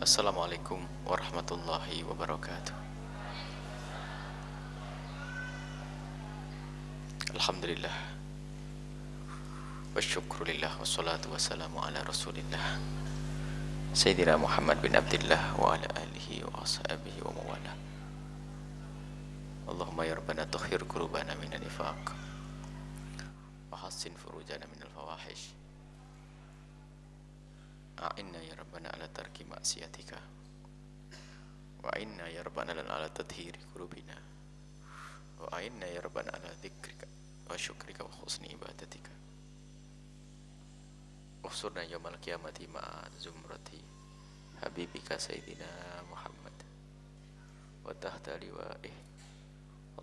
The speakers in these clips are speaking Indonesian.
Assalamualaikum warahmatullahi wabarakatuh. Alhamdulillah wasyukrulillah wassalatu wassalamu ala rasulillah Sayyidina Muhammad bin Abdillah wa ala alihi wa ashabihi wa mawala. Allahumma ya Rabbana tukhir qulubana minan nifaq wa hassin furujana minal fawahish. A'inna ya Rabbana ala tarki ma'siyatika wa inna ya Rabbana ala tadhiri qulubina wa a'inna ya Rabbana ala dzikrika wa syukrika wa husni ibadatika. Usurna yawmal qiyamati ma'a zumrati habibika sayyidina Muhammad wa tahta liwa'ih.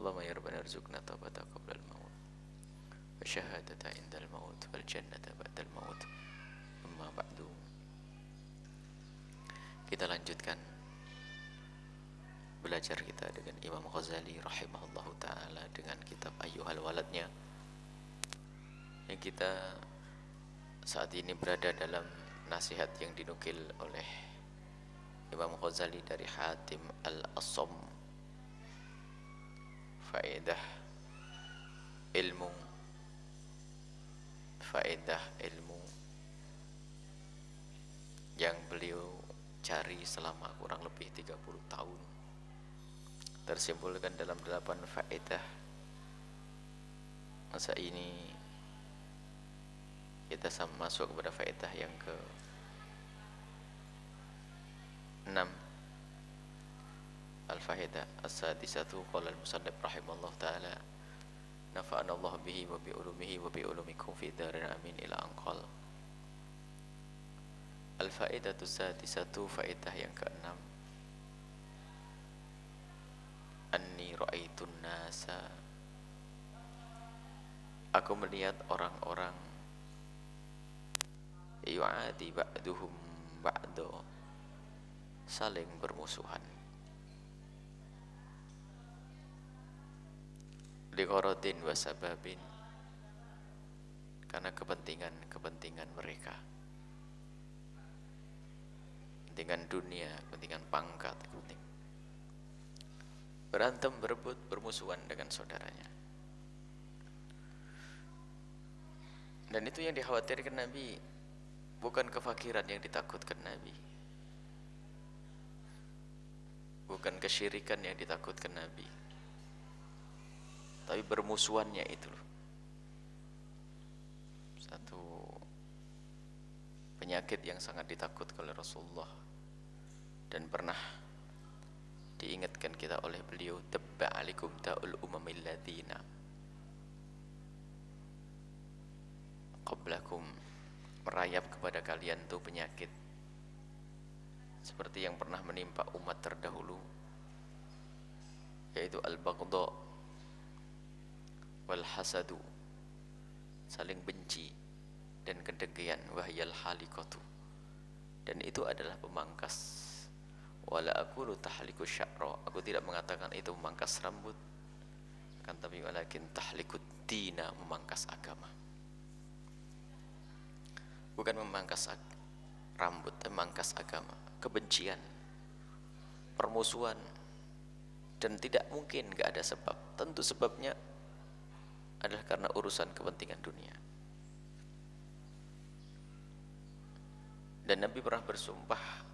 Allahumma ya Rabbana arzuqna taubata qabla al-maut wa syahadata indal maut wal jannata ba'dal maut. Amma ba'du. Kita lanjutkan belajar kita dengan Imam Ghazali rahimahullahu ta'ala dengan kitab Ayyuhal Waladnya, yang kita saat ini berada dalam nasihat yang dinukil oleh Imam Ghazali dari Hatim Al-Assam. Faedah ilmu yang beliau cari selama kurang lebih 30 tahun tersimpulkan dalam 8 faedah. Masa ini kita masuk kepada faedah yang ke 6. Al-faedah as-sadisatu qala al-musannif rahimallahu ta'ala nafa'ana Allah bihi wa bi ulumihi wa bi ulumikum fi darin amin ila anqal. Al-faedatu sadisatu, faedah yang ke-6, anni ra'aitun nasa, aku melihat orang-orang yu'adi ba'duhum ba'do, saling bermusuhan, liqaradin wa sababin, karena kepentingan mereka, kepentingan dunia, kepentingan pangkat, berantem, berebut, bermusuhan dengan saudaranya. Dan itu yang dikhawatirkan Nabi, bukan kefakiran yang ditakutkan Nabi, bukan kesyirikan yang ditakutkan Nabi, tapi bermusuhannya itu loh. Satu penyakit yang sangat ditakutkan oleh Rasulullah dan pernah diingatkan kita oleh beliau, tabba alikum ta'ul umamil ladzina qablakum, merayap kepada kalian tuh penyakit seperti yang pernah menimpa umat terdahulu, yaitu al-baghdha wal hasadu, saling benci dan kedengkian, wahyal halikatu, dan itu adalah pemangkas. Wala aqulu tahliku sya'ra, aku tidak mengatakan itu memangkas rambut, kan, tapi walakin tahliku dina, memangkas agama. Bukan memangkas rambut, tapi memangkas agama. Kebencian, permusuhan, dan tidak mungkin gak ada sebab. Tentu sebabnya adalah karena urusan kepentingan dunia. Dan Nabi pernah bersumpah,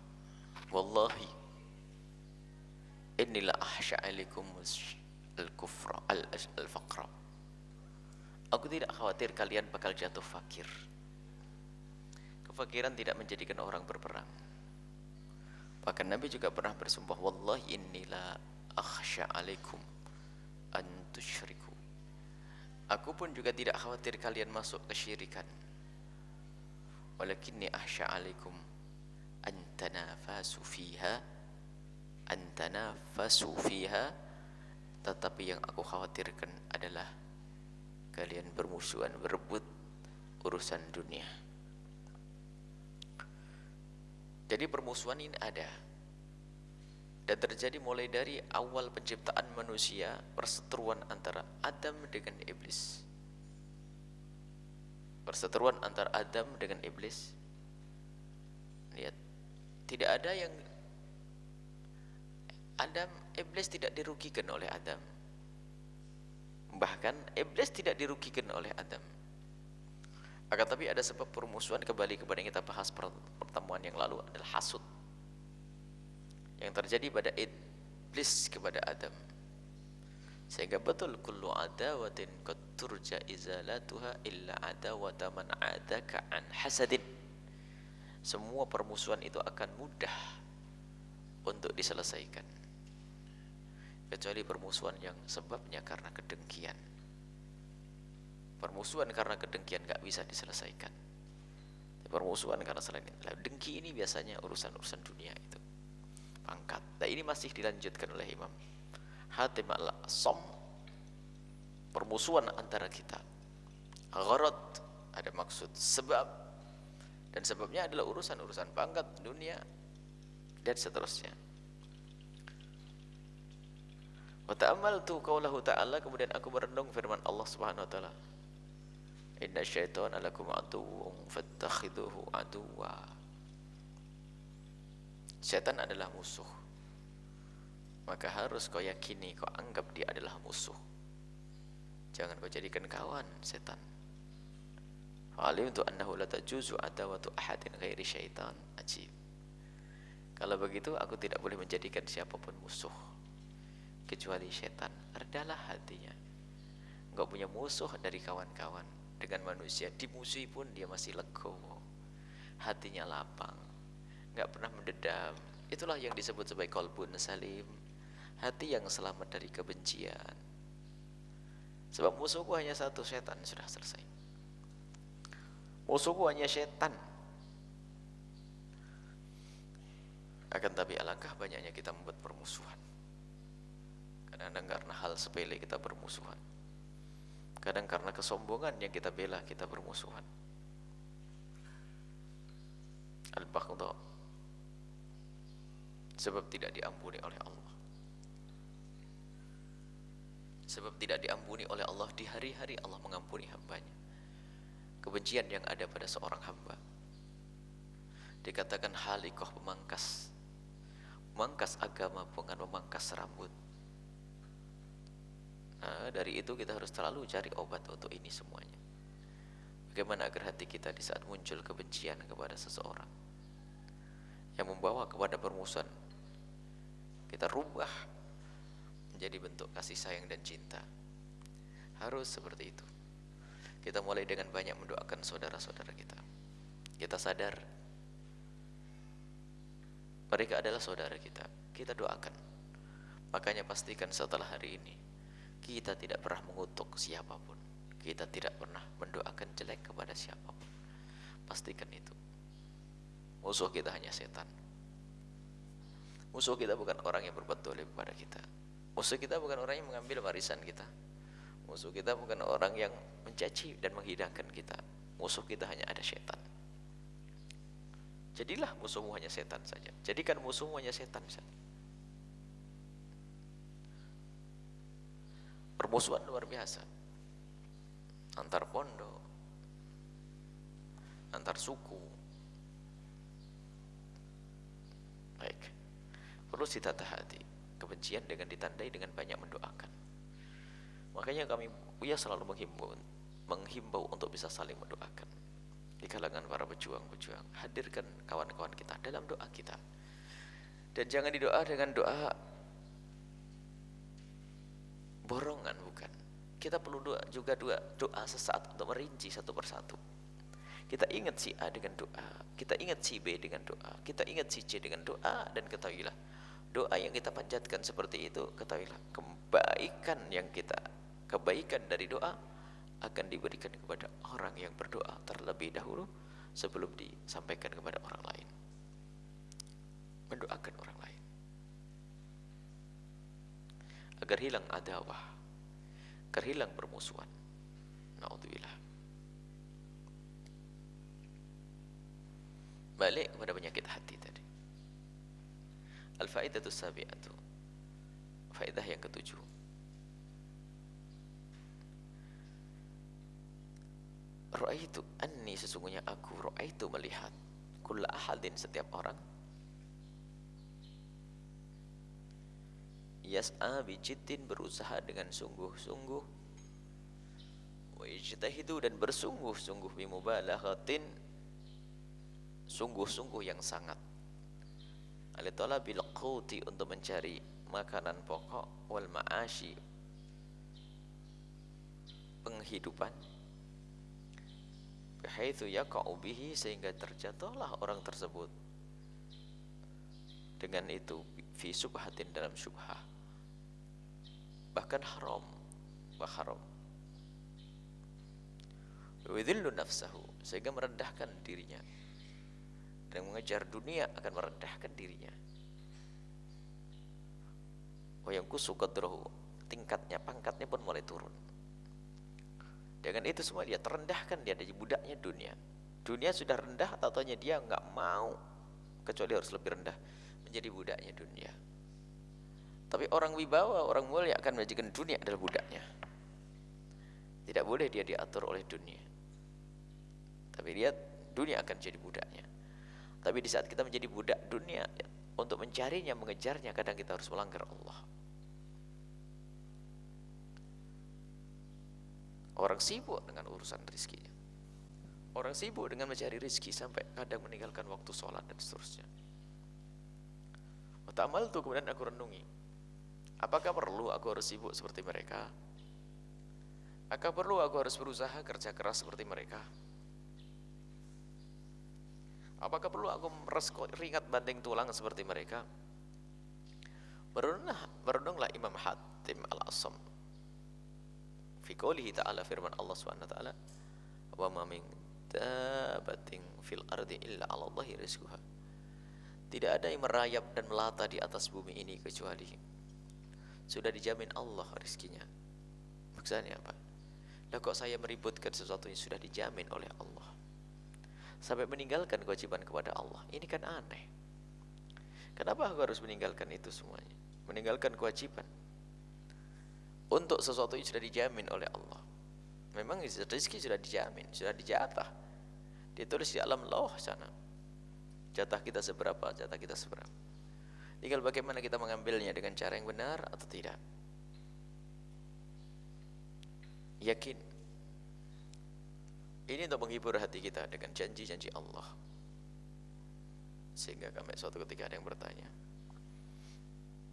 wallahi inni la ahsya alaikum al-kufra al-faqra, aku tidak khawatir kalian bakal jatuh fakir. Kefakiran tidak menjadikan orang berperang. Bahkan Nabi juga pernah bersumpah, wallahi inni la akhsha alaikum an tusyriku, aku pun juga tidak khawatir kalian masuk kesyirikan. Walakinni ahsya alaikum antanafasu fiha, tetapi yang aku khawatirkan adalah kalian bermusuhan, berebut urusan dunia. Jadi permusuhan ini ada dan terjadi mulai dari awal penciptaan manusia, perseteruan antara Adam dengan Iblis. Perseteruan antara Adam dengan Iblis. Lihat, tidak ada yang Iblis tidak dirugikan oleh Adam. Bahkan iblis tidak dirugikan oleh Adam. Akan tapi ada sebab permusuhan, kembali kepada yang kita bahas pertemuan yang lalu, adalah hasud yang terjadi pada iblis kepada Adam. Sehingga betul kullu adawatin qad turja izalatuha illa adawata man adaka an hasadin. Semua permusuhan itu akan mudah untuk diselesaikan, kecuali permusuhan yang sebabnya karena kedengkian. Permusuhan karena kedengkian gak bisa diselesaikan. Permusuhan karena selain itu, dengki ini biasanya urusan-urusan dunia itu, pangkat. Nah ini masih dilanjutkan oleh Imam Hatim al-Assam. Permusuhan antara kita, gharad, ada maksud, sebab, dan sebabnya adalah urusan-urusan pangkat dunia dan seterusnya. Wa ta'ammaltu qaulahu ta'ala, kemudian aku merenung firman Allah Subhanahu wa taala, inna syaitana lakum aduwwun fattakhiduhu aduwwa. Setan adalah musuh, maka harus kau yakini, kau anggap dia adalah musuh. Jangan kau jadikan kawan setan. Fa'alimtu annahu la tajuzu adawatu ahadin ghairi syaitan. Ajib. Kalau begitu aku tidak boleh menjadikan siapapun musuh kecuali setan. Redalah hatinya. Enggak punya musuh dari kawan-kawan. Dengan manusia dimusuhi pun dia masih legowo, hatinya lapang, enggak pernah mendendam. Itulah yang disebut sebagai qalbun salim, hati yang selamat dari kebencian. Sebab musuhku hanya satu, setan. Sudah selesai. Musuhku hanya setan. Akan tapi alangkah banyaknya kita membuat permusuhan. Kadang-kadang karena hal sepele kita bermusuhan. Kadang karena kesombongan yang kita bela kita bermusuhan. Al-baghdha, sebab tidak diampuni oleh Allah. Sebab tidak diampuni oleh Allah, di hari-hari Allah mengampuni hambanya. Kebencian yang ada pada seorang hamba dikatakan halikoh, pemangkas. Memangkas agama bukan memangkas rambut. Nah, dari itu kita harus selalu cari obat untuk ini semuanya. Bagaimana agar hati kita di saat muncul kebencian kepada seseorang yang membawa kepada permusuhan, kita rubah menjadi bentuk kasih sayang dan cinta. Harus seperti itu. Kita mulai dengan banyak mendoakan saudara-saudara kita. Kita sadar mereka adalah saudara kita, kita doakan. Makanya pastikan setelah hari ini kita tidak pernah mengutuk siapapun, kita tidak pernah mendoakan jelek kepada siapapun. Pastikan itu. Musuh kita hanya setan. Musuh kita bukan orang yang berbuat dolim kepada kita. Musuh kita bukan orang yang mengambil warisan kita. Musuh kita bukan orang yang mencaci dan menghidangkan kita. Musuh kita hanya ada setan. Jadilah musuhmu hanya setan saja. Jadikan musuhmu hanya setan saja. Permusuhan luar biasa. Antar pondok, antar suku. Baik. Perlu ditata hati. Kebencian dengan ditandai dengan banyak mendoakan. Makanya kami Buya selalu menghimbau untuk bisa saling mendoakan. Di kalangan para pejuang-pejuang, hadirkan kawan-kawan kita dalam doa kita. Dan jangan didoa dengan doa borongan, bukan. Kita perlu juga doa sesaat untuk merinci satu persatu. Kita ingat si A dengan doa, kita ingat si B dengan doa, kita ingat si C dengan doa, dan ketahuilah doa yang kita panjatkan seperti itu, ketahuilah kebaikan dari doa akan diberikan kepada orang yang berdoa terlebih dahulu sebelum disampaikan kepada orang lain. Mendoakan orang lain agar hilang adawah, agar hilang permusuhan. Na'udzubillah. Balik kepada penyakit hati tadi. Al-faidatus sabi'atu, faedah yang ketujuh. Ra'aitu anni, sesungguhnya aku, ra'aitu melihat, kulla ahadin, setiap orang, yas'a bijiddin, berusaha dengan sungguh-sungguh, wa yajtahidu, dan bersungguh-sungguh, bimubalaghatin, sungguh-sungguh yang sangat, ala talabil quti, untuk mencari makanan pokok, wal ma'ashi, penghidupan, bihaitsu yaqa'u bihi, sehingga terjatuhlah orang tersebut dengan itu fi subhatin, dalam syubhah, bahkan haram, haram, yudhillu nafsahu, sehingga merendahkan dirinya, dan mengejar dunia akan merendahkan dirinya, wa yanqusu qadrahu, tingkatnya, pangkatnya pun mulai turun. Dengan itu semua dia terendahkan, dia jadi budaknya dunia. Dunia sudah rendah, tatanya dia nggak mau kecuali harus lebih rendah, menjadi budaknya dunia. Tapi orang wibawa, orang mulia akan menjadikan dunia adalah budaknya. Tidak boleh dia diatur oleh dunia, tapi dia, dunia akan jadi budaknya. Tapi di saat kita menjadi budak dunia, untuk mencarinya, mengejarnya, kadang kita harus melanggar Allah. Orang sibuk dengan urusan rizkinya, orang sibuk dengan mencari rizki, sampai kadang meninggalkan waktu sholat dan seterusnya. Ta'amal tuh, kemudian aku renungi, apakah perlu aku harus sibuk seperti mereka? Apakah perlu aku harus berusaha kerja keras seperti mereka? Apakah perlu aku meres ringat banting tulang seperti mereka? Merenunglah Imam Hatim Al-Asam fi qoulihi ta'ala, firman Allah Subhanahu wa ta'ala, wa ma min dabbatin fil ardi illa 'ala Allahi rizquha. Tidak ada yang merayap dan melata di atas bumi ini kecuali sudah dijamin Allah rizkinya. Maksudnya apa? Lah kok saya meributkan sesuatu yang sudah dijamin oleh Allah, sampai meninggalkan kewajiban kepada Allah? Ini kan aneh. Kenapa aku harus meninggalkan itu semuanya? Meninggalkan kewajiban untuk sesuatu yang sudah dijamin oleh Allah. Memang rezeki sudah dijamin, sudah dijatah, ditulis di alam lauh sana, jatah kita seberapa, jatah kita seberapa. Tinggal bagaimana kita mengambilnya, dengan cara yang benar atau tidak. Yakin. Ini untuk menghibur hati kita dengan janji-janji Allah. Sehingga kami suatu ketika ada yang bertanya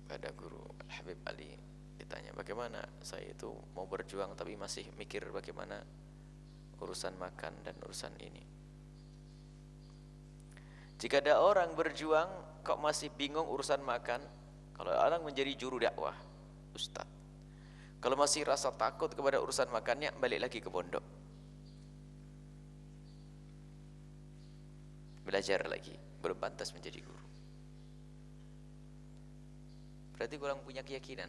pada guru Habib Ali, ditanya, bagaimana saya itu mau berjuang tapi masih mikir bagaimana urusan makan dan urusan ini. Jika ada orang berjuang kok masih bingung urusan makan, kalau orang menjadi juru dakwah, ustaz, kalau masih rasa takut kepada urusan makannya, balik lagi ke pondok, belajar lagi, belum pantas menjadi guru. Berarti kurang punya keyakinan.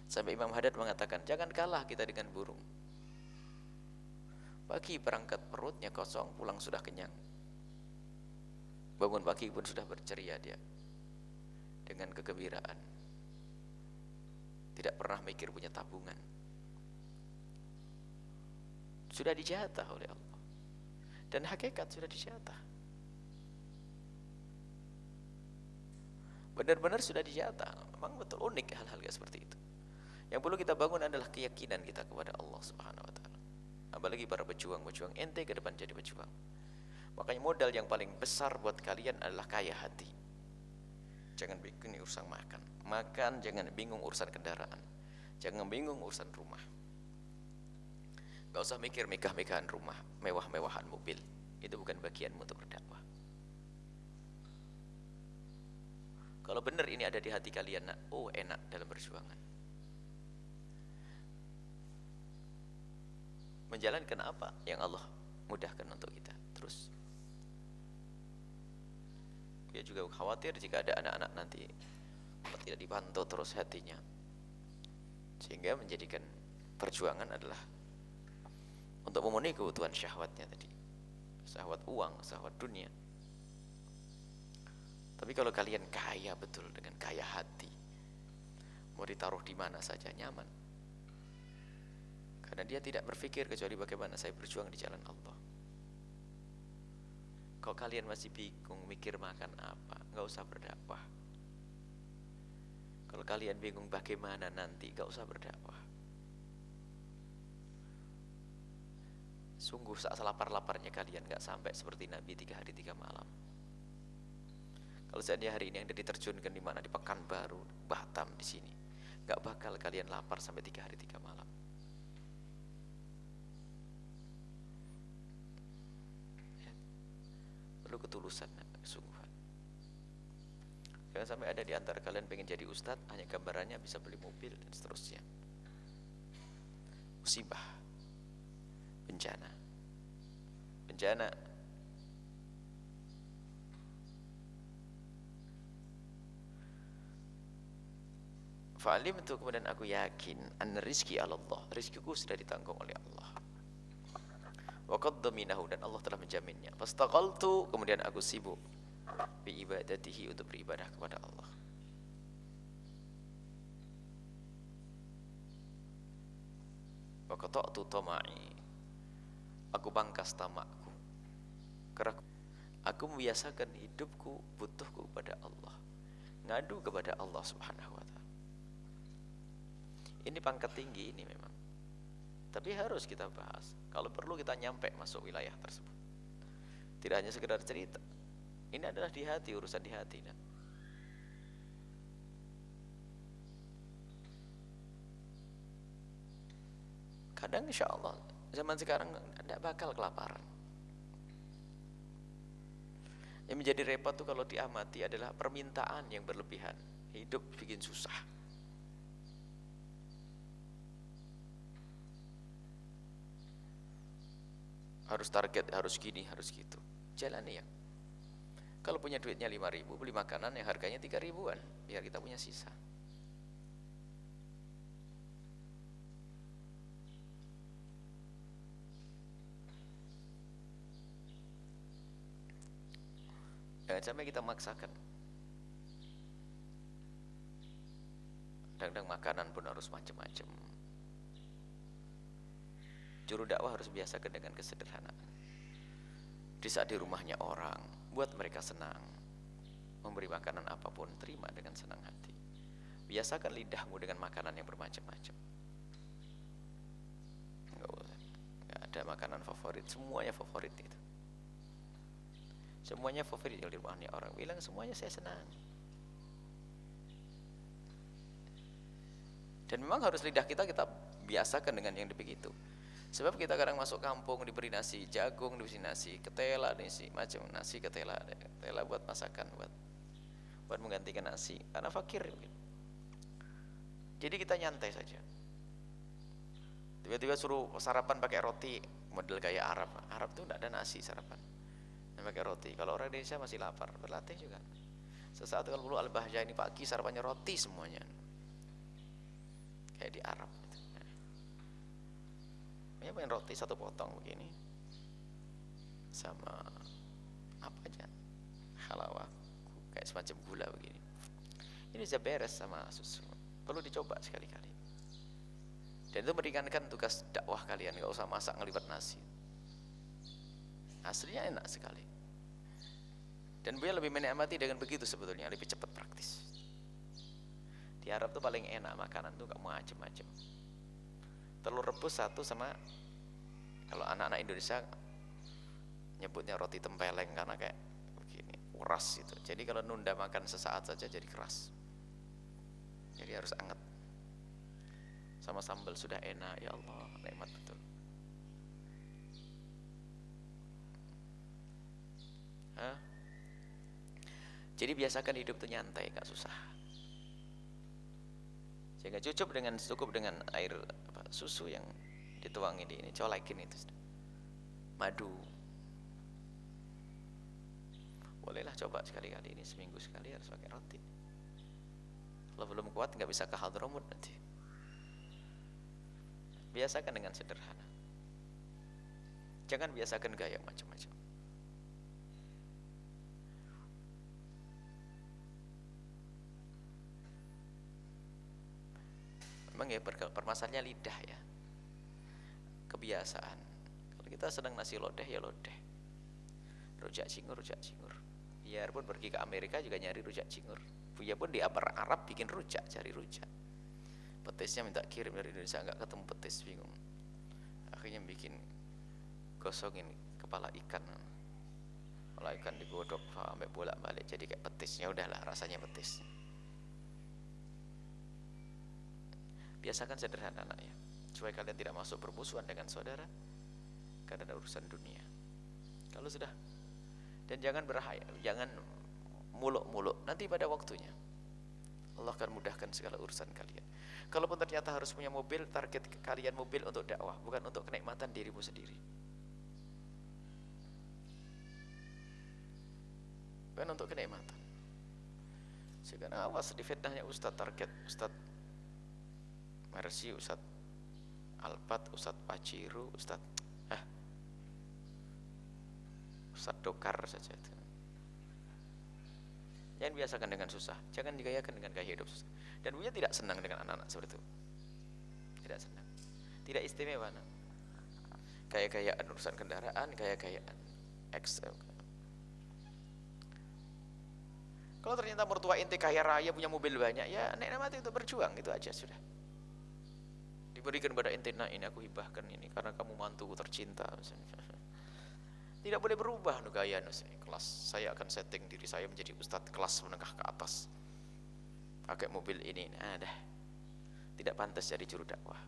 Sampai Imam Haddad mengatakan, jangan kalah kita dengan burung. Pagi berangkat perutnya kosong, pulang sudah kenyang. Bangun pagi pun sudah berceria dia, dengan kegembiraan. Tidak pernah mikir punya tabungan. Sudah dijatah oleh Allah. Dan hakikat sudah dijatah. Benar-benar sudah dijatah. Memang betul unik hal-hal seperti itu. Yang perlu kita bangun adalah keyakinan kita kepada Allah Subhanahu wa ta'ala. Apalagi para pejuang, ente ke depan jadi pejuang. Makanya modal yang paling besar buat kalian adalah kaya hati. Jangan bingung urusan makan, jangan bingung urusan kendaraan, jangan bingung urusan rumah. Gak usah mikir megah-megahan rumah, mewah-mewahan mobil. Itu bukan bagianmu untuk berdakwah. Kalau benar ini ada di hati kalian, enak dalam perjuangan. Menjalankan apa yang Allah mudahkan untuk kita. Terus dia juga khawatir jika ada anak-anak nanti tidak dipantau terus hatinya, sehingga menjadikan perjuangan adalah untuk memenuhi kebutuhan syahwatnya tadi, syahwat uang, syahwat dunia. Tapi kalau kalian kaya betul, dengan kaya hati, mau ditaruh di mana saja nyaman, karena dia tidak berpikir kecuali bagaimana saya berjuang di jalan Allah. Kalau kalian masih bingung mikir makan apa, nggak usah berdakwah. Kalau kalian bingung bagaimana nanti, gak usah berdakwah. Sungguh saat lapar-laparnya kalian gak sampai seperti Nabi 3 hari 3 malam. Kalau seandainya hari ini yang diterjunkan di mana, di Pekanbaru, Batam, di sini, gak bakal kalian lapar sampai 3 hari 3 malam. Ya. Perlu ketulusan, kesungguhan. Jangan sampai ada di antara kalian pengen jadi ustadz, hanya gambarannya bisa beli mobil dan seterusnya. Musibah, bencana. Fa'alim itu kemudian aku yakin an rizki ala Allah, rizkiku sudah ditanggung oleh Allah. Wa qad dhaminahu, dan Allah telah menjaminnya. Fastaqaltu, kemudian aku sibuk bi ibadatihi, untuk beribadah kepada Allah. Wa qata'tu tama'i, aku pangkas tamakku. Karena aku membiasakan hidupku, butuhku kepada Allah, ngadu kepada Allah Subhanahu wa ta'ala. Ini pangkat tinggi ini memang, tapi harus kita bahas. Kalau perlu kita nyampe masuk wilayah tersebut. Tidak hanya sekedar cerita. Ini adalah di hati, urusan di hati. Nah. Kadang insya Allah zaman sekarang tidak bakal kelaparan. Yang menjadi repot tuh kalau diamati adalah permintaan yang berlebihan. Hidup bikin susah. Harus target, harus gini, harus gitu. Jalani ya. Kalau punya duitnya 5.000, beli makanan yang harganya 3.000-an, biar kita punya sisa. Jangan sampai kita maksakan. Kadang-kadang makanan pun harus macam-macam. Juru dakwah harus biasakan dengan kesederhanaan. Di saat di rumahnya orang, buat mereka senang. Memberi makanan apapun, terima dengan senang hati. Biasakan lidahmu dengan makanan yang bermacam-macam. Enggak ada makanan favorit, semuanya favorit itu. Semuanya favorit di rumahnya orang. Bilang semuanya saya senang. Dan memang harus lidah kita biasakan dengan yang begitu. Sebab kita kadang masuk kampung diberi nasi jagung, diberi nasi ketela, nasi macam nasi ketela buat masakan, buat menggantikan nasi karena fakir. Jadi kita nyantai saja. Tiba-tiba suruh sarapan pakai roti model kayak Arab. Arab tuh tidak ada nasi sarapan, pakai roti. Kalau orang Indonesia masih lapar, berlatih juga. Sesaat kalau dulu Al-Bahjah ini pagi sarapannya roti semuanya, kayak di Arab. Ya main roti satu potong begini sama apa aja, halawah kayak semacam gula begini. Ini bisa beres sama susu. Perlu dicoba sekali-kali. Dan itu meringankan tugas dakwah kalian. Gak usah masak ngelipat nasi. Aslinya enak sekali. Dan beliau lebih menikmati dengan begitu sebetulnya, lebih cepat praktis. Di Arab tuh paling enak makanan tuh gak macam-macam. Telur rebus satu sama, kalau anak-anak Indonesia nyebutnya roti tempeleng karena kayak begini, keras gitu. Jadi kalau nunda makan sesaat saja jadi keras. Jadi harus anget. Sama sambal sudah enak, ya Allah, nikmat betul. Hah? Jadi biasakan hidup tuh nyantai, gak susah. Sehingga cukup dengan air susu yang dituangin di ini, colekin itu madu. Bolehlah coba sekali-kali ini, seminggu sekali harus pakai roti. Kalau belum kuat nggak bisa ke Hadramut nanti. Biasakan dengan sederhana. Jangan biasakan gaya macam-macam. Memang ya permasalahannya lidah ya, kebiasaan. Kalau kita senang nasi lodeh ya lodeh, rujak cingur. Biarpun pergi ke Amerika juga nyari rujak cingur. Buya pun di Arab bikin rujak, cari rujak. Petisnya minta kirim dari Indonesia, nggak ketemu petis, bingung. Akhirnya bikin gosongin kepala ikan. Kepala ikan digodok sampai bolak-balik jadi kayak petis. Ya udahlah, rasanya petis. Biasakan sederhana anak ya, supaya kalian tidak masuk permusuhan dengan saudara karena ada urusan dunia. Kalau sudah, dan jangan berhayal, jangan muluk-muluk, nanti pada waktunya Allah akan mudahkan segala urusan kalian. Kalaupun ternyata harus punya mobil, target kalian mobil untuk dakwah, bukan untuk kenikmatan dirimu sendiri, bukan untuk kenikmatan. Sekarang awas di fitnahnya Ustadz, target Ustadz Mersi, Ustadz Alpat, Ustadz Paciru, Ustadz Dokar saja itu. Jangan biasakan dengan susah, jangan digayakan dengan gaya hidup susah. Dan Buya tidak senang dengan anak-anak seperti itu, tidak senang, tidak istimewa. Gaya-gayaan urusan kendaraan, gaya-gayaan XL. Kalau ternyata mertua inti kaya raya, punya mobil banyak, ya nenek mati untuk berjuang, itu aja sudah. Diberikan pada inti, nah ini aku hibahkan ini karena kamu mantuku tercinta. Tidak boleh berubah gaya kelas. Saya akan setting diri saya menjadi ustadz kelas menengah ke atas, pakai mobil ini. Dah, tidak pantas jadi juru dakwah.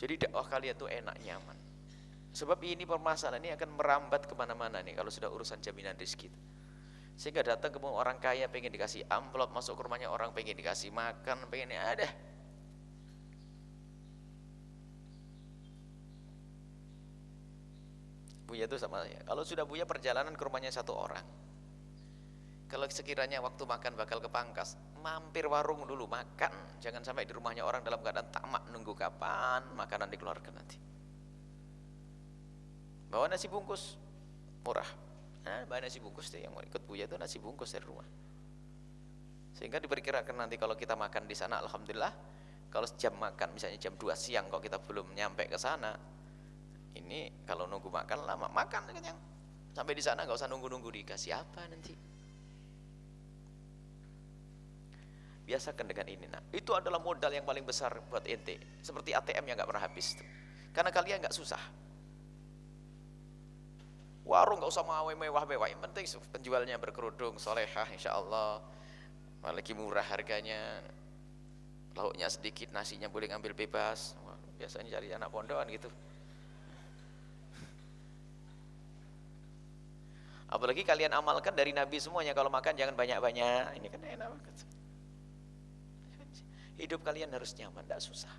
Jadi dakwah kalian tuh enak, nyaman. Sebab ini permasalahan ini akan merambat kemana-mana nih kalau sudah urusan jaminan rezeki. Sehingga datang ke orang kaya pengen dikasih amplop, masuk ke rumahnya orang pengen dikasih makan, pengen ada. Buya itu sama ya. Kalau sudah Buya perjalanan ke rumahnya satu orang, kalau sekiranya waktu makan bakal kepangkas, mampir warung dulu makan. Jangan sampai di rumahnya orang dalam keadaan tamak nunggu kapan makanan dikeluarkan nanti. Bawa nasi bungkus murah. Bawa nasi bungkus deh, yang mau ikut Buya itu nasi bungkus dari rumah. Sehingga diperkirakan nanti kalau kita makan di sana, alhamdulillah, kalau jam makan misalnya jam 2 siang, kalau kita belum nyampe ke sana, ini kalau nunggu makan lama, makan kenyang. Sampai di sana nggak usah nunggu-nunggu dikasih apa nanti. Biasakan dengan ini, itu adalah modal yang paling besar buat ente. Seperti ATM yang nggak pernah habis tuh. Karena kalian nggak susah. Warung nggak usah mau mewah-mewah, yang penting penjualnya berkerudung, solehah, insya Allah. Lagi murah harganya, lauknya sedikit, nasinya boleh ngambil bebas. Biasanya cari anak pondokan gitu. Apalagi kalian amalkan dari Nabi semuanya, kalau makan jangan banyak-banyak. Ini kan enak banget. Hidup kalian harus nyaman, tidak susah.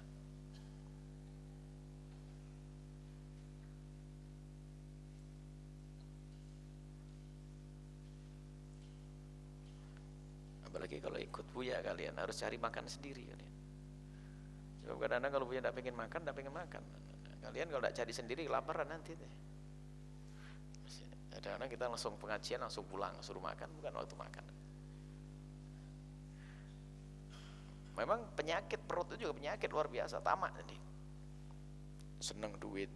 Apalagi kalau ikut Buya, kalian harus cari makan sendiri kalian. Sebab kadang-kadang kalau Buya tidak pengen makan, tidak pengen makan. Kalian kalau tidak cari sendiri, kelaparan nanti deh. Kadang-kadang kita langsung pengajian, langsung pulang, suruh makan, bukan waktu makan. Memang penyakit perut itu juga penyakit luar biasa, tamak tadi. Seneng duit,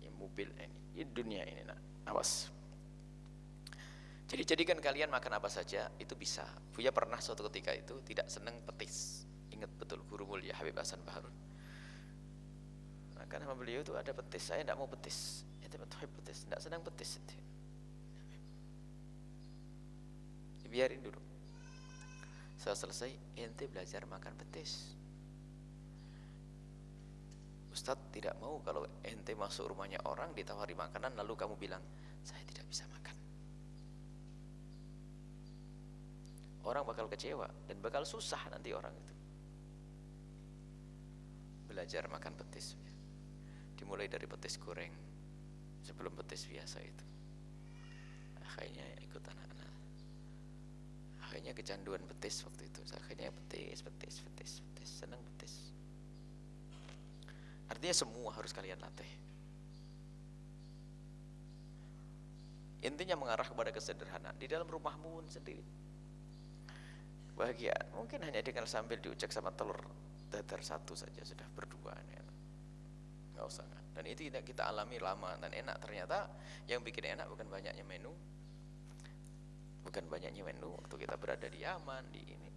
ya mobil ini dunia ini, awas. Jadi jadikan kalian makan apa saja, itu bisa. Buya pernah suatu ketika itu tidak seneng petis. Ingat betul guru mulia Habib Hasan Baharun. Makan sama beliau itu ada petis, saya tidak mau petis. Itu betul petis, tidak senang petis. Biarin dulu. Setelah selesai, ente belajar makan petis. Ustadz tidak mau kalau ente masuk rumahnya orang ditawari makanan lalu kamu bilang saya tidak bisa makan. Orang bakal kecewa dan bakal susah nanti orang itu. Belajar makan petis, dimulai dari petis goreng sebelum petis biasa itu. Akhirnya ikut anak-anak. Akhirnya kecanduan petis waktu itu. Akhirnya petis, senang petis. Artinya semua harus kalian latih. Intinya mengarah kepada kesederhanaan di dalam rumahmu sendiri. Bahagia mungkin hanya dengan sambil diucek sama telur dadar satu saja sudah berdua, nggak usah kan. Dan itu kita alami lama dan enak. Ternyata yang bikin enak bukan banyaknya menu, bukan banyaknya menu waktu kita berada di Yaman, di ini.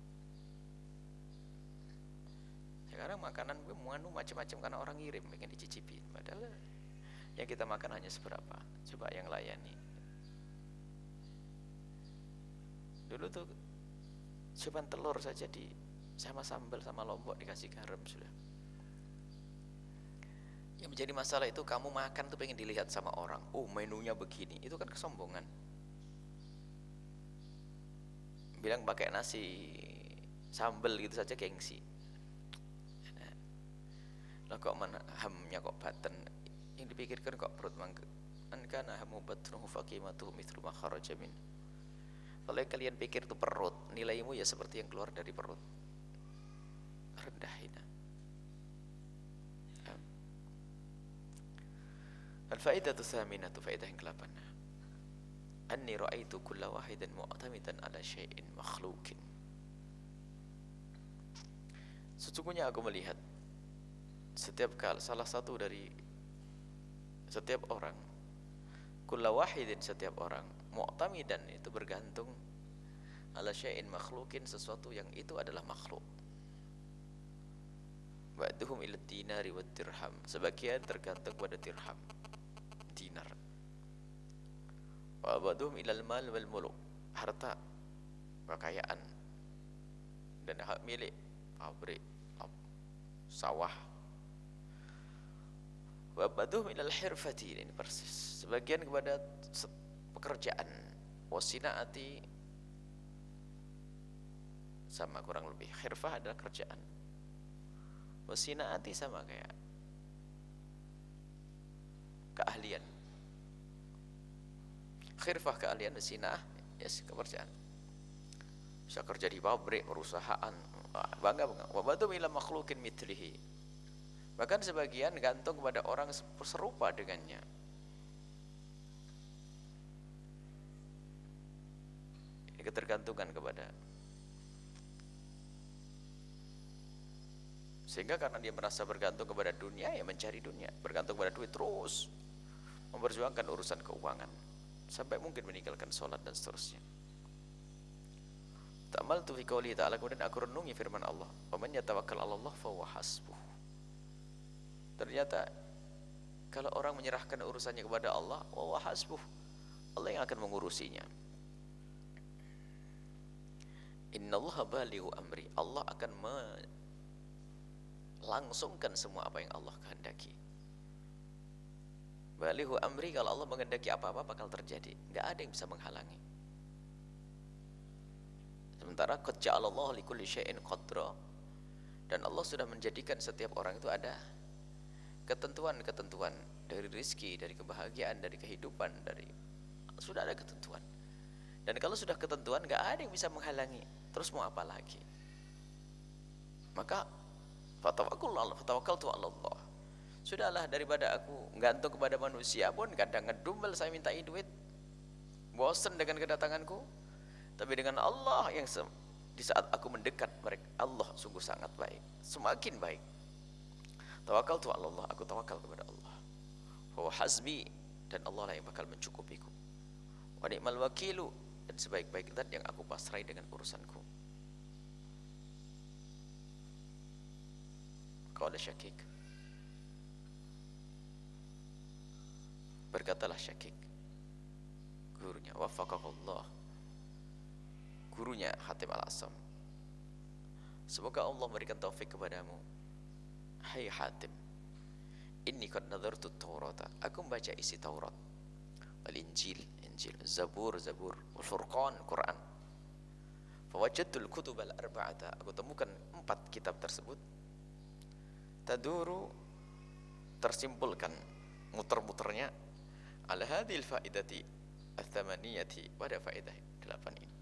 Sekarang makanan gue mengandung macam-macam karena orang ngirim pengen dicicipin, padahal yang kita makan hanya seberapa. Coba yang layani. Dulu tuh cuma telur saja di sama sambal sama lombok dikasih garam sudah. Yang menjadi masalah itu kamu makan tuh pengen dilihat sama orang. Oh, menunya begini. Itu kan kesombongan. Bilang pakai nasi sambal gitu saja gengsi. Lah kok mana hamnya kok baten, yang dipikirkan kok perut mangke. An kana hamu batnuhu faqimatu mithlu ma kharaja min. Kalau yang kalian pikir itu perut, nilaimu ya seperti yang keluar dari perut. Rendah hina. Al-faidatu tsaminatu, faedah yang ke-8. Anni ra'aitu kulla wahidin mu'tamidan ala syai'in makhluqin. Sesungguhnya aku melihat setiap kali salah satu dari setiap orang, kulla wahidin, setiap orang, mu'tamidan itu bergantung ala syai'in makhluqin, sesuatu yang itu adalah makhluk. Ba'duhum ila dinari wa dirham, sebagian tergantung pada dirham, dinar. Wa ba'duhum ila al-mal wal muluk, harta, kekayaan dan hak milik, pabrik, sawah. Wa ba'duhum ila al-hirfati, ini persis, sebagian kepada pekerjaan, wasinaati, sama kurang lebih. Khirfah adalah kerjaan, wasinaati sama kayak keahlian. Khirfah keahlian, wasinah yes pekerjaan. Bisa kerja di pabrik, perusahaan, bangga. Wa ba'duhum ila makhluqin mithlihi, bahkan sebagian gantung kepada orang serupa dengannya. Ini ketergantungan kepada, sehingga karena dia merasa bergantung kepada dunia, ya mencari dunia, bergantung kepada duit, terus memperjuangkan urusan keuangan sampai mungkin meninggalkan sholat dan seterusnya. Ta'amaltu fi qouli ta'ala, kemudian aku renungi firman Allah, wa man yatawakkal 'ala Allah fa huwa hasbuh. Ternyata kalau orang menyerahkan urusannya kepada Allah, wa huwa hasbuh, Allah yang akan mengurusinya. Innallaha balighu amri, Allah akan melangsungkan semua apa yang Allah kehendaki. Balighu amri, kalau Allah menghendaki apa-apa bakal terjadi, enggak ada yang bisa menghalangi. Sementara qad ja'alallahu likulli syai'in qadra, dan Allah sudah menjadikan setiap orang itu ada ketentuan-ketentuan, dari rizki, dari kebahagiaan, dari kehidupan, dari sudah ada ketentuan. Dan kalau sudah ketentuan, enggak ada yang bisa menghalangi. Terus mau apa lagi? Maka fatawakkaltu 'ala Allah. Sudahlah, daripada aku gantung kepada manusia pun kadang ngedumel saya mintai duit, bosan dengan kedatanganku. Tapi dengan Allah yang di saat aku mendekat mereka, Allah sungguh sangat baik, semakin baik. Tawakkaltu 'ala Allah, aku tawakal kepada Allah. Wa hasbi, dan Allah lah yang bakal mencukupiku. Wa ni'mal wakilu, dan sebaik-baik zat yang aku pasrai dengan urusanku. Qala Syakik, berkatalah Syakik, gurunya, waffaqahullah, gurunya Hatim Al-Asam, semoga Allah memberikan taufik kepadamu. Hai Hatim, inni qad nadhartu Taurata, aku membaca isi Taurat, Al-Injil, Injil, Zabur, Wal Furqan, Quran. Fawajadtul kutub al-arba'ata, aku temukan 4 kitab tersebut, taduru, tersimpulkan, muter-muternya, ala hadhil faidati ats-tsamaniyati, pada faedah 8 ini.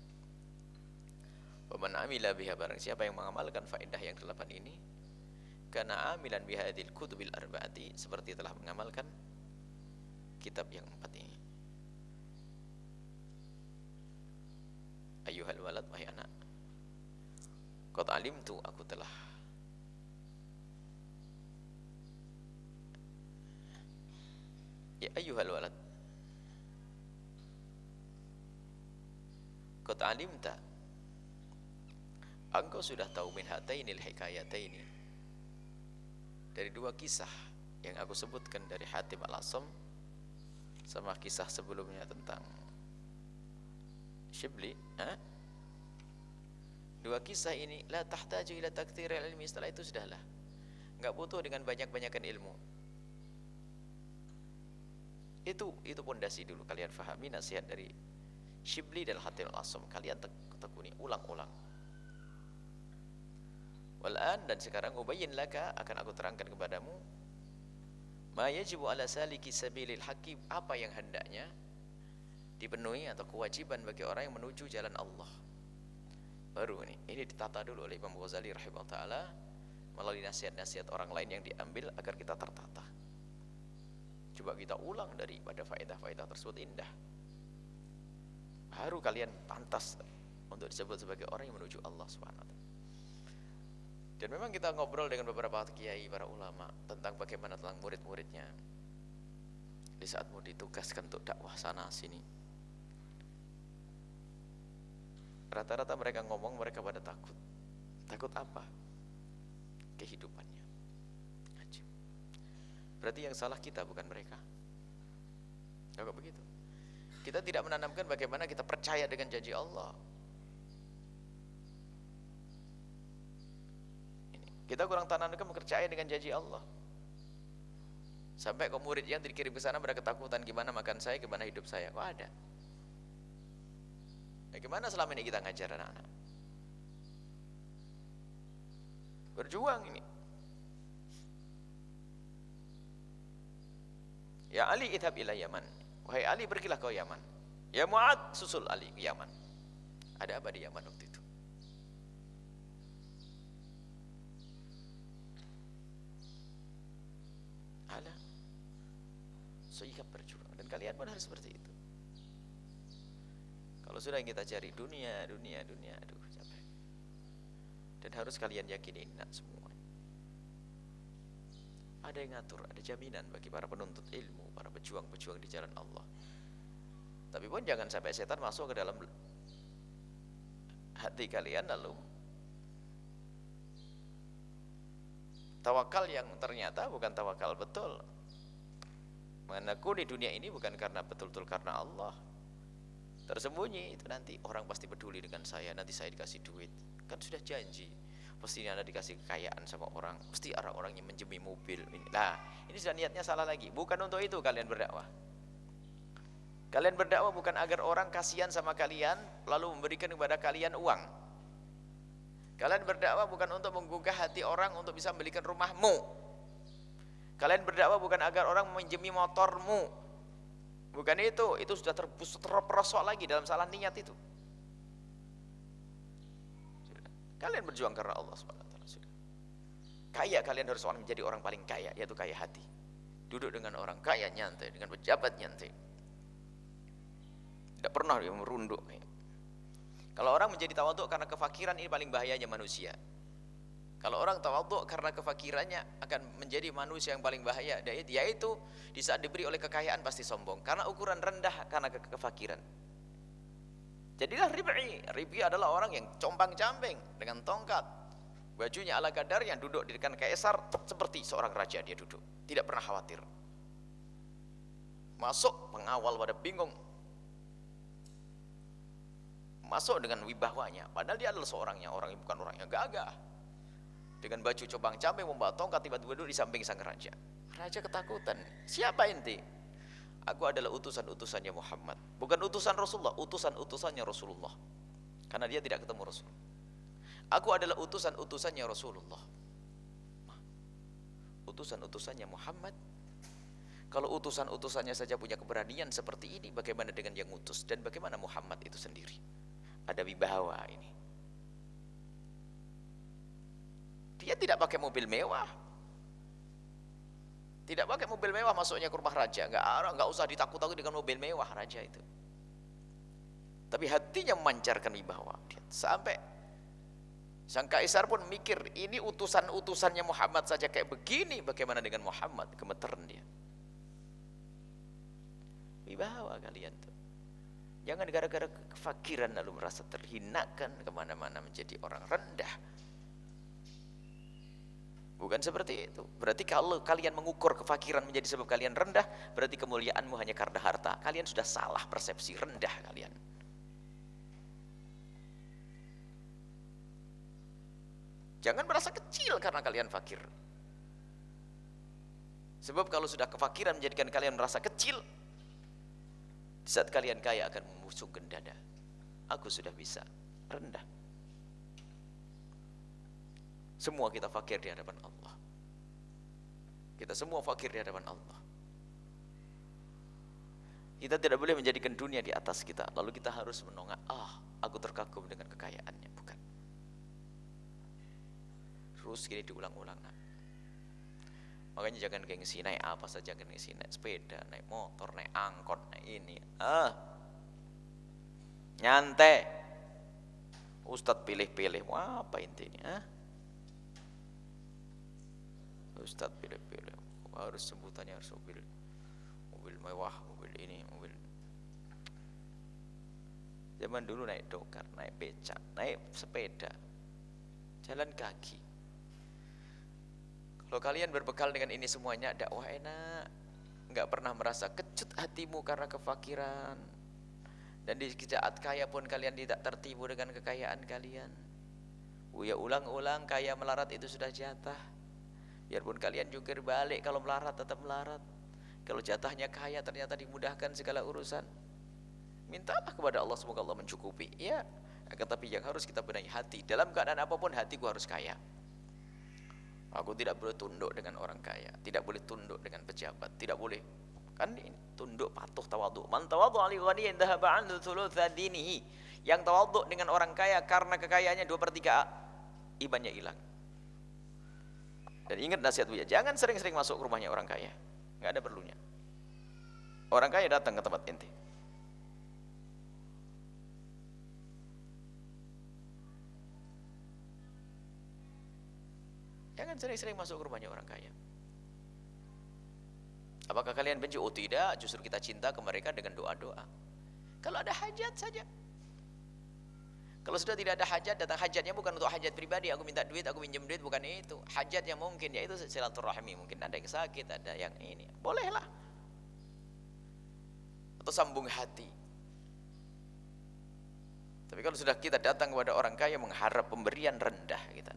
Wa man amila biha, barang siapa yang mengamalkan faedah yang 8 ini, kana amilan bihadil kutubil arba'ati, seperti telah mengamalkan kitab yang 4 ini. Ayyuhal walad, wahai anak, qad alimtu, aku telah ya ayyuhal walad, qad alimta, engkau sudah tahu min hatainil hikayataini, dari dua kisah yang aku sebutkan dari Hatim al-Asam sama kisah sebelumnya tentang Shibli. Dua kisah ini la tahtaju ila taktsiril ilmi, setelah itu sudahlah, enggak butuh dengan banyak-banyakan ilmu. Itu pondasi dulu, kalian fahami nasihat dari Shibli dan Hatim al-Asam, kalian tekuni, ulang-ulang. Wal'an, dan sekarang ubayyin laka, akan aku terangkan kepadamu ma yajibu ala saliki sabilil haqqi, apa yang hendaknya dipenuhi atau kewajiban bagi orang yang menuju jalan Allah. Baru ini ditata dulu oleh Imam Ghazali rahimahullah ta'ala melalui nasihat-nasihat orang lain yang diambil agar kita tertata. Coba kita ulang daripada faedah-faedah tersebut, indah. Baru kalian pantas untuk disebut sebagai orang yang menuju Allah Subhanahu wa ta'ala. Dan memang kita ngobrol dengan beberapa kiai, para ulama tentang bagaimana tentang murid-muridnya di saat mau ditugaskan untuk dakwah sana sini. Rata-rata mereka ngomong mereka pada takut. Takut apa? Kehidupannya. Ajib. Berarti yang salah kita bukan mereka. Enggak begitu. Kita tidak menanamkan bagaimana kita percaya dengan janji Allah. Kita kurang tanamkan percaya dengan janji Allah. Sampai kok murid yang dikirim ke sana pada ketakutan, gimana makan saya, gimana hidup saya. Kok ada? Bagaimana selama ini kita ngajar anak-anak? Berjuang ini. Ya Ali idhab ila Yaman. Wahai Ali, pergilah ke Yaman. Ya Mu'ad, susul Ali ke Yaman. Ada apa di Yaman waktu itu? Ada sikap berjuang, dan kalian pun harus seperti itu. Kalau sudah yang kita cari dunia, aduh capek. Dan harus kalian yakini nak semua. Ada yang ngatur, ada jaminan bagi para penuntut ilmu, para pejuang-pejuang di jalan Allah. Tapi pun jangan sampai setan masuk ke dalam hati kalian lalu tawakal yang ternyata bukan tawakal betul. Mengaku di dunia ini bukan karena betul-betul karena Allah. Tersembunyi itu, nanti orang pasti peduli dengan saya, nanti saya dikasih duit. Kan sudah janji, pasti Anda dikasih kekayaan sama orang, pasti orang-orang yang menjemi mobil. Nah, ini sudah niatnya salah lagi. Bukan untuk itu kalian berdakwah. Kalian berdakwah bukan agar orang kasihan sama kalian lalu memberikan kepada kalian uang. Kalian berdakwah bukan untuk menggugah hati orang untuk bisa membelikan rumahmu. Kalian berdakwah bukan agar orang menjemi motormu. Bukan itu sudah terperosok lagi dalam salah niat itu. Kalian berjuang karena Allah Subhanahu wa ta'ala. Kaya, kalian harus menjadi orang paling kaya, yaitu kaya hati. Duduk dengan orang kaya nyantai, dengan pejabat nyantai. Tidak pernah dia merunduk. Kalau orang menjadi tawaduk karena kefakiran, ini paling bahayanya manusia. Kalau orang tawaduk karena kefakirannya akan menjadi manusia yang paling bahaya, yaitu di saat diberi oleh kekayaan pasti sombong karena ukuran rendah karena kefakiran. Jadilah Rib'i. Rib'i adalah orang yang compang-camping dengan tongkat, bajunya ala kadarnya, duduk di depan kaisar seperti seorang raja dia duduk, tidak pernah khawatir. Masuk pengawal pada bingung. Masuk dengan wibawanya, padahal dia adalah orang yang bukan orang yang gagah. Dengan baju compang-camping, membawa tongkat, tiba-tiba duduk di samping sang raja. Raja ketakutan. Siapa ente? Aku adalah utusan-utusannya Muhammad. Bukan utusan Rasulullah, utusan-utusannya Rasulullah. Karena dia tidak ketemu Rasul. Aku adalah utusan-utusannya Rasulullah. Utusan-utusannya Muhammad. Kalau utusan-utusannya saja punya keberanian seperti ini, bagaimana dengan yang utus? Dan bagaimana Muhammad itu sendiri? Ada wibawa ini. Dia tidak pakai mobil mewah. Tidak pakai mobil mewah masuknya ke rumah raja. Enggak usah ditakut-takut dengan mobil mewah raja itu. Tapi hatinya memancarkan wibawa. Sampai sang kaisar pun mikir, ini utusan-utusannya Muhammad saja kayak begini, bagaimana dengan Muhammad? Gemeteran dia. Wibawa kalian tuh. Jangan gara-gara kefakiran lalu merasa terhinakan, kemana-mana menjadi orang rendah. Bukan seperti itu. Berarti kalau kalian mengukur kefakiran menjadi sebab kalian rendah, berarti kemuliaanmu hanya karena harta. Kalian sudah salah persepsi, rendah kalian. Jangan merasa kecil karena kalian fakir. Sebab kalau sudah kefakiran menjadikan kalian merasa kecil, di saat kalian kaya akan membusungkan dada. Aku sudah bisa, rendah. Semua kita fakir di hadapan Allah. Kita semua fakir di hadapan Allah. Kita tidak boleh menjadikan dunia di atas kita, lalu kita harus menongak, aku terkagum dengan kekayaannya. Bukan. Terus gini diulang-ulang. Makanya jangan gengsi, naik apa saja gengsi, naik sepeda, naik motor, naik angkot, naik ini. Nyantai. Ustadz pilih-pilih, wah apa intinya? Ustadz pilih-pilih, harus sebutannya harus mobil mewah, mobil ini, mobil. Zaman dulu naik dokar, naik becak, naik sepeda, jalan kaki. Kalau kalian berbekal dengan ini semuanya, dakwah enak, nggak pernah merasa kecut hatimu karena kefakiran, dan di saat kaya pun kalian tidak tertipu dengan kekayaan kalian. Uya ulang-ulang, kaya melarat itu sudah jatah. Biarpun kalian jungkir balik, kalau melarat tetap melarat. Kalau jatahnya kaya ternyata dimudahkan segala urusan, mintalah kepada Allah semoga Allah mencukupi. Ya, akan tapi yang harus kita benahi hati. Dalam keadaan apapun hatiku harus kaya. Aku tidak boleh tunduk dengan orang kaya, tidak boleh tunduk dengan pejabat, tidak boleh. Kan ini, tunduk, patuh, tawadhu. Man tawadhu li ghaniyin dhahaba anhu thulutsa dinihi. Yang tawadhu dengan orang kaya karena kekayaannya 2/3 imannya hilang. Dan ingat nasihat Buya, jangan sering-sering masuk ke rumahnya orang kaya. Enggak ada perlunya. Orang kaya datang ke tempat ente. Jangan sering-sering masuk ke rumahnya orang kaya. Apakah kalian benci? Oh tidak, justru kita cinta ke mereka dengan doa-doa. Kalau ada hajat saja. Kalau sudah tidak ada hajat, datang hajatnya bukan untuk hajat pribadi, aku minta duit, aku pinjam duit, bukan itu. Hajat yang mungkin, yaitu silaturahmi, mungkin ada yang sakit, ada yang ini. Bolehlah. Atau sambung hati. Tapi kalau sudah kita datang kepada orang kaya mengharap pemberian rendah, kita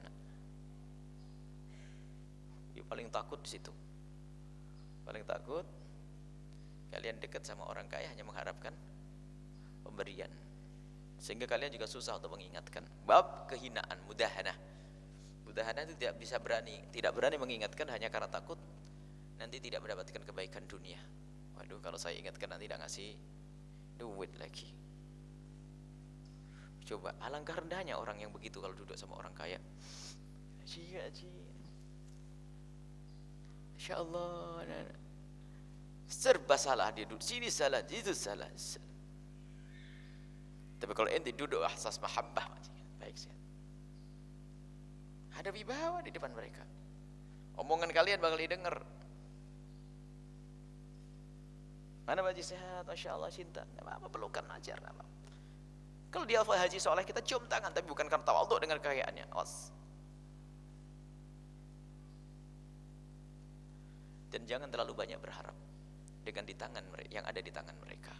paling takut di situ. Paling takut kalian dekat sama orang kaya hanya mengharapkan pemberian. Sehingga kalian juga susah untuk mengingatkan. Bab kehinaan, mudahanah. Mudahanah itu tidak berani mengingatkan hanya karena takut nanti tidak mendapatkan kebaikan dunia. Waduh, kalau saya ingatkan nanti tidak ngasih duit lagi. Coba, alangkah rendahnya orang yang begitu kalau duduk sama orang kaya. Haji. Insya Allah, serba salah dia duduk sini salah, itu salah. Tapi kalau ente duduk asas mahabbah, baik sih. Ada wibawa di depan mereka. Omongan kalian bakal didengar. Mana Pak Haji sehat, Masya Allah, cinta. Nggak apa-apa, pelukan ajar. Kalau dia haji soleh, kita cium tangan, tapi bukan karena tawadhu dengan kekayaannya. Dan jangan terlalu banyak berharap dengan di tangan mereka, yang ada di tangan mereka.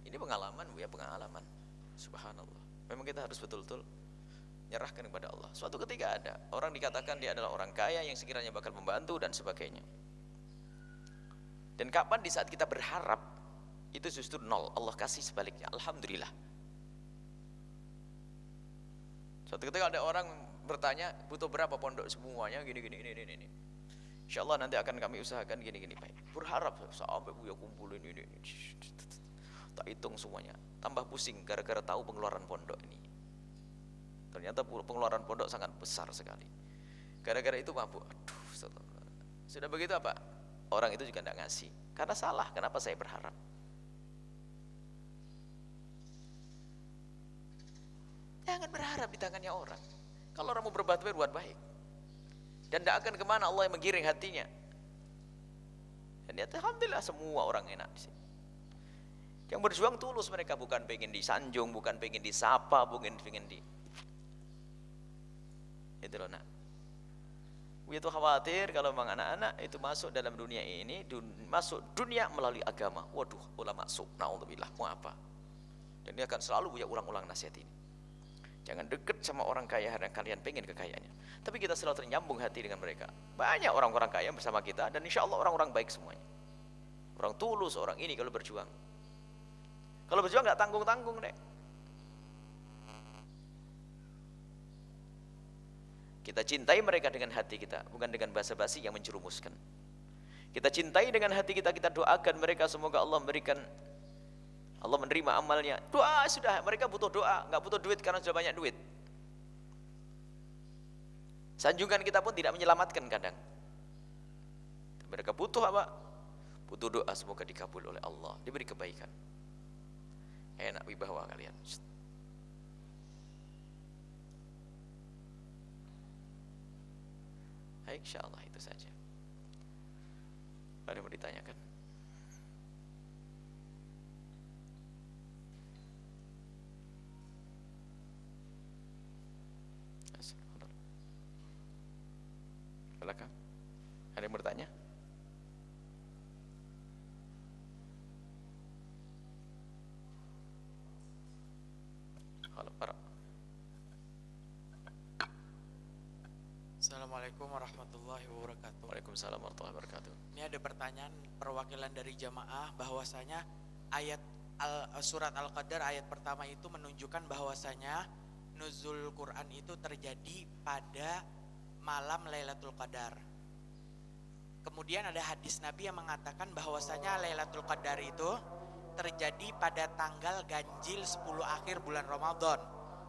Ini pengalaman, Bu ya, pengalaman. Subhanallah. Memang kita harus betul-betul menyerahkan kepada Allah. Suatu ketika ada orang dikatakan dia adalah orang kaya yang sekiranya bakal membantu dan sebagainya. Dan kapan di saat kita berharap itu justru nol, Allah kasih sebaliknya. Alhamdulillah. Suatu ketika ada orang bertanya, butuh berapa pondok semuanya gini. Insya Allah nanti akan kami usahakan gini baik. Berharap sampai Buya kumpulin ini. Tak hitung semuanya. Tambah pusing gara-gara tahu pengeluaran pondok ini. Ternyata pengeluaran pondok sangat besar sekali. Gara-gara itu mabuk. Aduh, sudah begitu apa? Orang itu juga tidak ngasih. Karena salah. Kenapa saya berharap? Jangan berharap di tangannya orang. Kalau orang mau berbuat baik, berbuat baik. Dan tidak akan kemana Allah yang menggiring hatinya. Dan ya, alhamdulillah semua orang enak di sini. Yang berjuang tulus mereka, bukan pengen disanjung, bukan pengen disapa, bukan pengen di itu loh nak. Itu khawatir kalau memang anak-anak itu masuk dalam dunia ini, masuk dunia melalui agama. Waduh, ulama masuk, naudzubillah, mau apa? Dan dia akan selalu punya ulang-ulang nasihat ini. Jangan deket sama orang kaya yang kalian pengen kekayaannya. Tapi kita selalu ternyambung hati dengan mereka. Banyak orang-orang kaya bersama kita, dan insya Allah orang-orang baik semuanya. Orang tulus, orang ini kalau berjuang. Kalau berjuang nggak tanggung-tanggung deh. Kita cintai mereka dengan hati kita, bukan dengan basa-basi yang menjerumuskan. Kita cintai dengan hati kita, kita doakan mereka semoga Allah memberikan, Allah menerima amalnya. Doa sudah, mereka butuh doa, nggak butuh duit karena sudah banyak duit. Sanjungan kita pun tidak menyelamatkan kadang. Mereka butuh apa? Butuh doa semoga dikabul oleh Allah, diberi kebaikan. Enak wibawa kalian. Baik, insyaallah itu saja. Ada yang mau ditanyakan? Silakan. Ada yang bertanya? Halo, para. Assalamualaikum warahmatullahi wabarakatuh. Waalaikumsalam warahmatullahi wabarakatuh. Ini ada pertanyaan perwakilan dari jamaah bahwasanya ayat surat Al-Qadar ayat pertama itu menunjukkan bahwasanya nuzul Quran itu terjadi pada malam Lailatul Qadar. Kemudian ada hadis Nabi yang mengatakan bahwasanya Lailatul Qadar itu terjadi pada tanggal ganjil 10 akhir bulan Ramadan.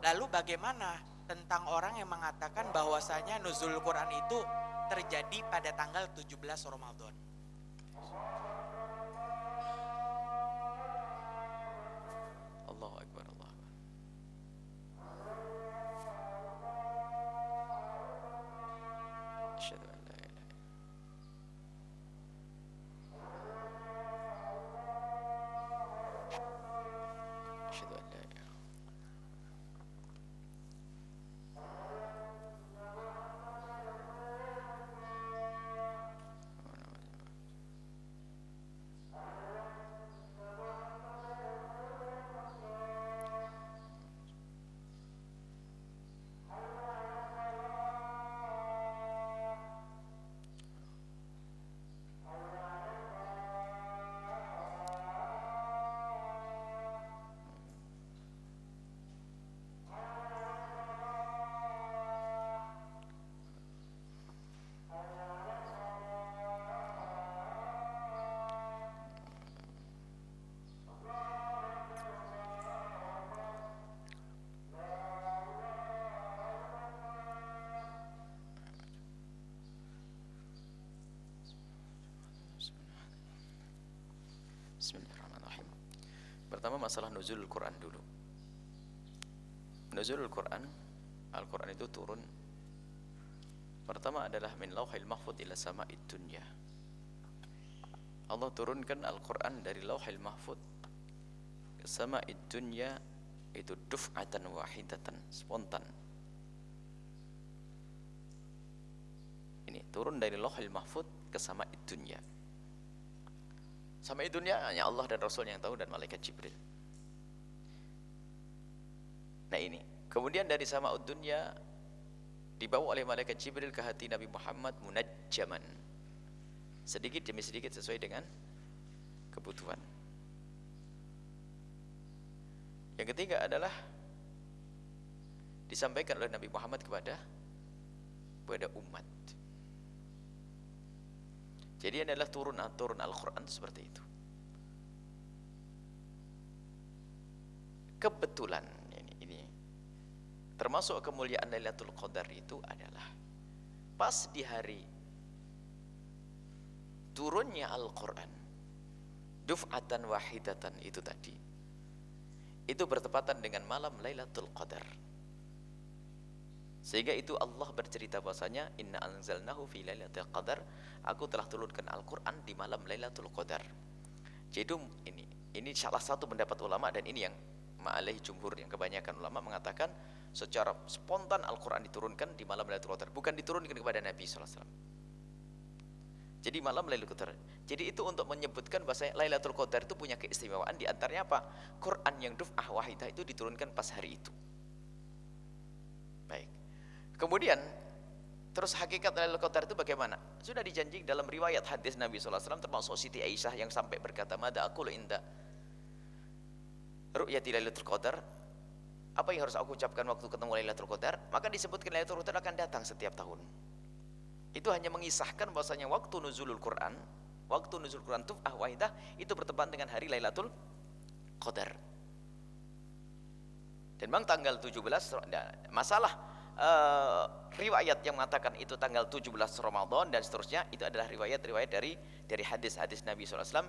Lalu bagaimana tentang orang yang mengatakan bahwasanya nuzul Quran itu terjadi pada tanggal 17 Ramadan? Allahu Akbar, Allahu Akbar. Asyhadu an la ilaha illallah. Asyhadu an la ilaha illallah. Bismillahirrahmanirrahim. Pertama masalah nuzulul Quran dulu. Nuzulul Quran, Al-Quran itu turun. Pertama adalah min lauhil mahfud ila sama'id dunya. Allah turunkan Al-Quran dari lauhil mahfud ke sama'id dunya itu duf'atan wahidatan, spontan. Ini turun dari lauhil mahfud ke sama'id dunya. Sama'id dunya hanya Allah dan Rasul yang tahu dan malaikat Jibril. Nah ini, kemudian dari sama'ud dunya dibawa oleh malaikat Jibril ke hati Nabi Muhammad munajjaman, sedikit demi sedikit sesuai dengan kebutuhan. Yang ketiga adalah disampaikan oleh Nabi Muhammad kepada umat. Jadi adalah turun Al-Quran seperti itu. Kebetulan ini termasuk kemuliaan Lailatul Qadar itu adalah pas di hari turunnya Al-Quran duf'atan wahidatan itu tadi, itu bertepatan dengan malam Lailatul Qadar. Sehingga itu Allah bercerita bahwasanya inna anzalnahu fi lailatul qadar, aku telah turunkan Al-Quran di malam Lailatul Qadar. Jadi ini Ini salah satu pendapat ulama, dan ini yang ma'alih jumhur, yang kebanyakan ulama mengatakan secara spontan Al-Quran diturunkan di malam Lailatul Qadar, bukan diturunkan kepada Nabi SAW. Jadi malam Lailatul Qadar. Jadi itu untuk menyebutkan bahwa Lailatul Qadar itu punya keistimewaan, di antaranya apa? Quran yang duf'ah wahidah itu diturunkan pas hari itu. Baik. Kemudian terus hakikat Lailatul Qadar itu bagaimana? Sudah dijanji dalam riwayat hadis Nabi SAW, termasuk Siti Aisyah yang sampai berkata, "Mada aqulu inda ru'yati Lailatul Qadar?" Apa yang harus aku ucapkan waktu ketemu Lailatul Qadar? Maka disebutkan Lailatul Qadar akan datang setiap tahun. Itu hanya mengisahkan bahwasanya waktu nuzulul Quran, waktu nuzul Quran tuf'ah wahidah itu bertepatan dengan hari Lailatul Qadar. Dan memang tanggal 17, masalah riwayat yang mengatakan itu tanggal 17 Ramadan dan seterusnya, itu adalah riwayat-riwayat dari hadis-hadis Nabi SAW.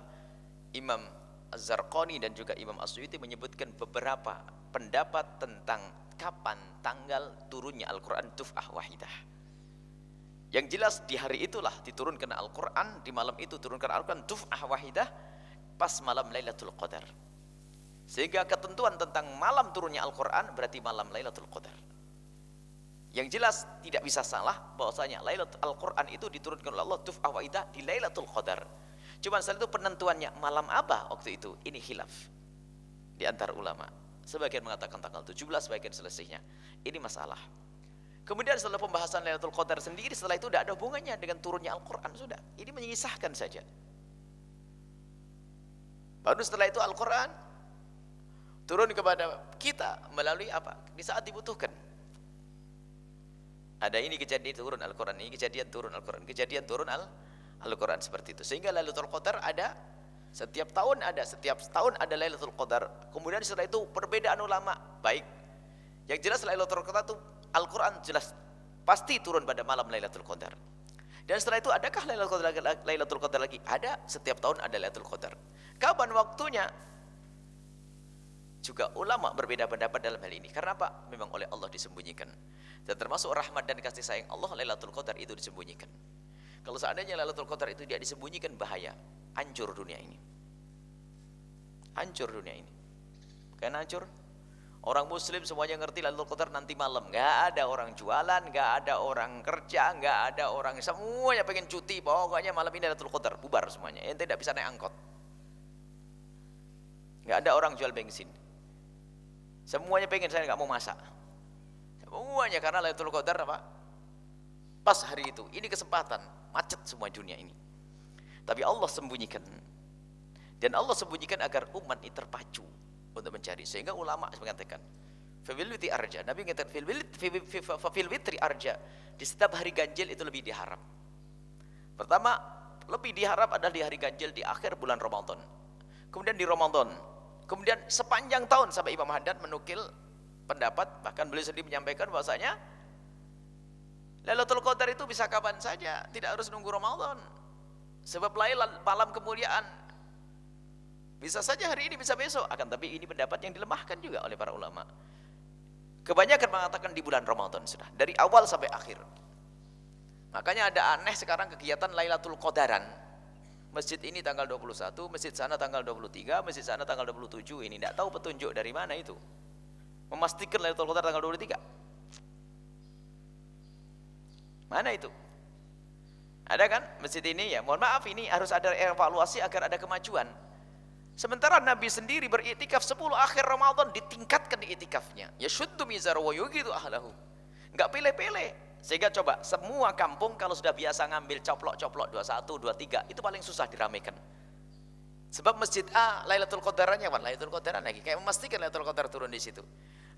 Imam Az-Zarqani dan juga Imam As-Suyuti menyebutkan beberapa pendapat tentang kapan tanggal turunnya Al-Quran tuf'ah wahidah. Yang jelas di hari itulah diturunkan Al-Quran, di malam itu turunkan Al-Quran tuf'ah wahidah pas malam Lailatul Qadar. Sehingga ketentuan tentang malam turunnya Al-Quran berarti malam Lailatul Qadar. Yang jelas tidak bisa salah bahwasanya Lailatul Al-Quran itu diturunkan oleh Allah tuf'ah wahidah di Lailatul Qadar. Cuma setelah itu penentuannya malam apa waktu itu, ini khilaf di antara ulama. Sebagian mengatakan tanggal 17, sebagian selesainya. Ini masalah. Kemudian setelah pembahasan Lailatul Qadar sendiri, setelah itu tidak ada hubungannya dengan turunnya Al-Quran, sudah. Ini mengisahkan saja. Baru setelah itu Al-Quran turun kepada kita melalui apa? Di saat dibutuhkan. Ada ini kejadian turun Al-Quran, ini kejadian turun Al-Quran, kejadian turun Al-Quran seperti itu. Sehingga Lailatul Qadar ada setiap tahun ada Lailatul Qadar. Kemudian setelah itu perbedaan ulama, baik. Yang jelas Lailatul Qadar itu Al-Quran jelas pasti turun pada malam Lailatul Qadar. Dan setelah itu adakah Lailatul Qadar lagi? Ada, setiap tahun ada Lailatul Qadar. Kapan waktunya? Juga ulama berbeda pendapat dalam hal ini. Karena apa? Memang oleh Allah disembunyikan. Dan termasuk rahmat dan kasih sayang Allah, Lailatul Qadar itu disembunyikan. Kalau seandainya Lailatul Qadar itu tidak disembunyikan, bahaya, hancur dunia ini. Hancur dunia ini. Bukan hancur. Orang muslim semuanya ngerti Lailatul Qadar nanti malam. Gak ada orang jualan, gak ada orang kerja, gak ada orang, semuanya pengen cuti. Pokoknya malam ini Lailatul Qadar, bubar semuanya. Ente tidak bisa naik angkot. Gak ada orang jual bensin. Semuanya pengen, saya gak mau masak. Semuanya karena Lailatul Qadar apa? Pas hari itu. Ini kesempatan, macet semua dunia ini. Tapi Allah sembunyikan. Dan Allah sembunyikan agar umat ini terpacu untuk mencari. Sehingga ulama mengatakan, fil witri arja. Nabi mengatakan fil witri arja. Di setiap hari ganjil itu lebih diharap. Pertama, lebih diharap adalah di hari ganjil di akhir bulan Ramadan. Kemudian di Ramadan. Kemudian sepanjang tahun, sampai Imam Haddad menukil pendapat, bahkan beliau sendiri menyampaikan bahwasanya Lailatul Qadar itu bisa kapan saja, tidak harus nunggu Ramadan. Sebab malam kemuliaan bisa saja hari ini, bisa besok. Akan tapi ini pendapat yang dilemahkan juga oleh para ulama. Kebanyakan mengatakan di bulan Ramadan sudah, dari awal sampai akhir. Makanya ada aneh sekarang kegiatan Lailatul Qadaran. Masjid ini tanggal 21, masjid sana tanggal 23, masjid sana tanggal 27. Ini tidak tahu petunjuk dari mana itu. Memastikan Lailatul Qadar tanggal 23. Mana itu? Ada kan masjid ini ya, mohon maaf, ini harus ada evaluasi agar ada kemajuan. Sementara Nabi sendiri beriktikaf 10 akhir Ramadan, ditingkatkan iktikafnya. Ya syuddu mizar wa yugidu ahlahu. Enggak pilih-pilih. Sehingga coba semua kampung kalau sudah biasa ngambil coplok-coplok 21, 23, itu paling susah diramaikan. Sebab masjid A Lailatul Qadarnya Lailatul Qadaran lagi, kayak memastikan Lailatul Qadar turun di situ.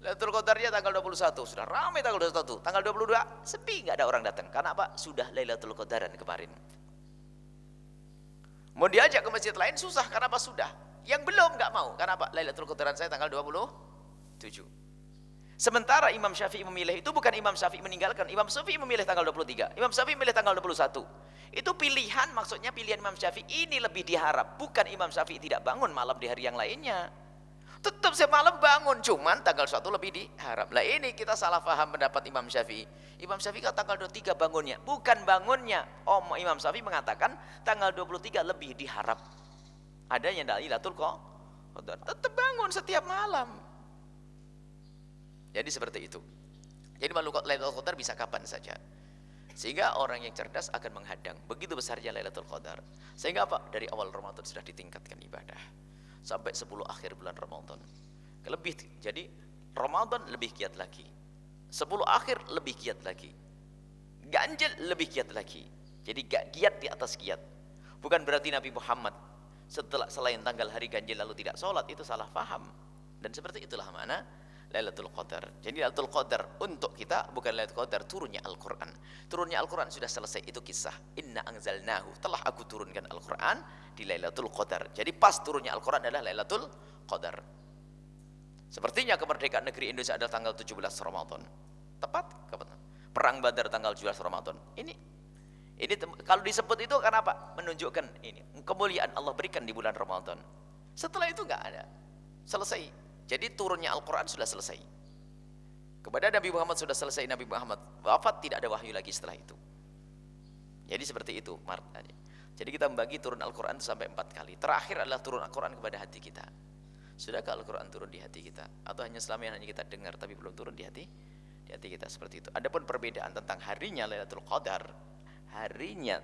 Lailatul Qadarnya tanggal 21, sudah ramai tanggal 21, tanggal 22 sepi, enggak ada orang datang. Karena apa? Sudah Lailatul Qadaran kemarin. Mau diajak ke masjid lain susah, karena apa? Sudah. Yang belum enggak mau. Karena apa? Lailatul Qadaran saya tanggal 27. Sementara Imam Syafi'i memilih, itu bukan Imam Syafi'i meninggalkan. Imam Syafi'i memilih tanggal 23, Imam Syafi'i memilih tanggal 21. Itu pilihan, maksudnya pilihan Imam Syafi'i ini lebih diharap. Bukan Imam Syafi'i tidak bangun malam di hari yang lainnya. Tetap semalam bangun, cuman tanggal 1 lebih diharap. Lah ini kita salah paham pendapat Imam Syafi'i. Imam Syafi'i kata tanggal 23 bangunnya, bukan bangunnya. Imam Syafi'i mengatakan tanggal 23 lebih diharap. Adanya Lailatul Qadar, tetap bangun setiap malam. Jadi seperti itu. Jadi Lailatul Qadar bisa kapan saja. Sehingga orang yang cerdas akan menghadang. Begitu besarnya Lailatul Qadar. Sehingga apa? Dari awal Ramadan sudah ditingkatkan ibadah. Sampai 10 akhir bulan Ramadan. Jadi Ramadan lebih giat lagi. 10 akhir lebih giat lagi. Ganjil lebih giat lagi. Jadi giat di atas giat. Bukan berarti Nabi Muhammad selain tanggal hari ganjil lalu tidak sholat, itu salah paham. Dan seperti itulah mana Lailatul Qadar. Jadi Lailatul Qadar untuk kita bukan Lailatul Qadar turunnya Al-Quran. Turunnya Al-Quran sudah selesai, itu kisah. Inna anzalnahu, telah aku turunkan Al-Quran di Lailatul Qadar. Jadi pas turunnya Al-Quran adalah Lailatul Qadar. Sepertinya kemerdekaan negeri Indonesia adalah tanggal 17 Ramadan. Tepat? Kapan? Perang Badar tanggal 17 Ramadan. Ini kalau disebut itu karena apa? Menunjukkan ini kemuliaan Allah berikan di bulan Ramadan. Setelah itu enggak ada. Selesai. Jadi turunnya Al-Quran sudah selesai. Kepada Nabi Muhammad sudah selesai. Nabi Muhammad wafat, tidak ada wahyu lagi setelah itu. Jadi seperti itu maknanya. Jadi kita membagi turun Al-Quran sampai 4 kali. Terakhir adalah turun Al-Quran kepada hati kita. Sudahkah Al-Quran turun di hati kita? Atau hanya selama yang hanya kita dengar tapi belum turun di hati kita, seperti itu. Adapun perbedaan tentang harinya Lailatul Qadar, harinya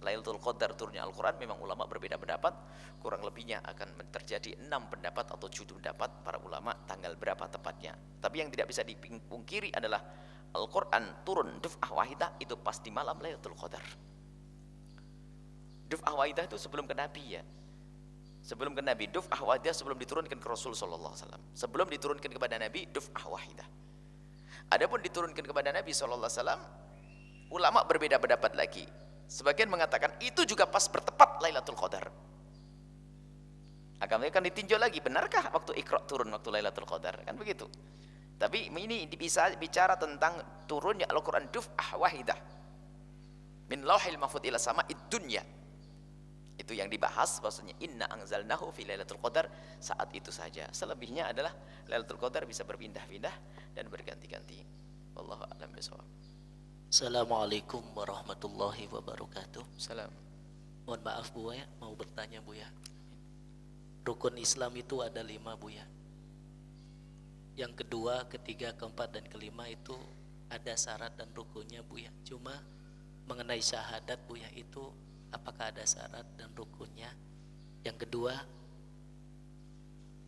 Lailatul Qadar turunnya Al-Quran, memang ulama berbeda pendapat. Kurang lebihnya akan terjadi 6 pendapat atau 7 pendapat para ulama tanggal berapa tepatnya. Tapi yang tidak bisa dipungkiri adalah Al-Quran turun duf'ah wahidah itu pas di malam Lailatul Qadar. Duf'ah wahidah itu sebelum ke Nabi ya. Sebelum ke Nabi, duf'ah wahidah sebelum diturunkan ke Rasul sallallahu alaihi wasallam. Sebelum diturunkan kepada Nabi, duf'ah wahidah. Adapun diturunkan kepada Nabi sallallahu alaihi wasallam, ulama berbeda pendapat lagi. Sebagian mengatakan itu juga pas bertepat Lailatul Qadar. Akan ditinjau lagi, benarkah waktu Iqra turun waktu Lailatul Qadar? Kan begitu. Tapi ini bisa bicara tentang turunnya Al-Quran duf'ah wahidah min lauhil mahfudz ila sama'id dunya. Itu yang dibahas, maksudnya inna anzalnahu fi Lailatul Qadar, saat itu saja. Selebihnya adalah Lailatul Qadar bisa berpindah-pindah dan berganti-ganti. Wallahu a'lam bishawab. Assalamualaikum warahmatullahi wabarakatuh. Salam. Mohon maaf Bu ya, mau bertanya Bu ya. Rukun Islam itu ada 5 Bu ya. Yang kedua, ketiga, keempat, dan kelima itu ada syarat dan rukunnya Bu ya. Cuma mengenai syahadat Bu ya, itu apakah ada syarat dan rukunnya? Yang kedua,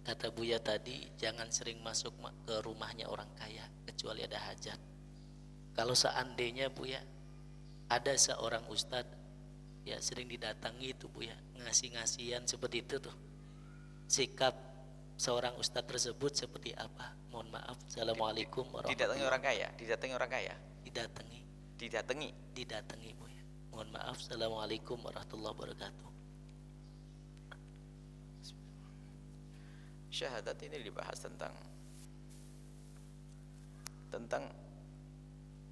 kata Buya tadi jangan sering masuk ke rumahnya orang kaya kecuali ada hajat. Kalau seandainya Bu ya ada seorang ustadz ya sering didatangi itu Bu ya, ngasih-ngasihan seperti itu tuh, sikap seorang ustadz tersebut seperti apa? Mohon maaf. Assalamualaikum warahmatullahi wabarakatuh. Didatangi orang kaya. Didatangi Bu ya. Mohon maaf. Assalamualaikum warahmatullahi wabarakatuh. Syahadat ini dibahas tentang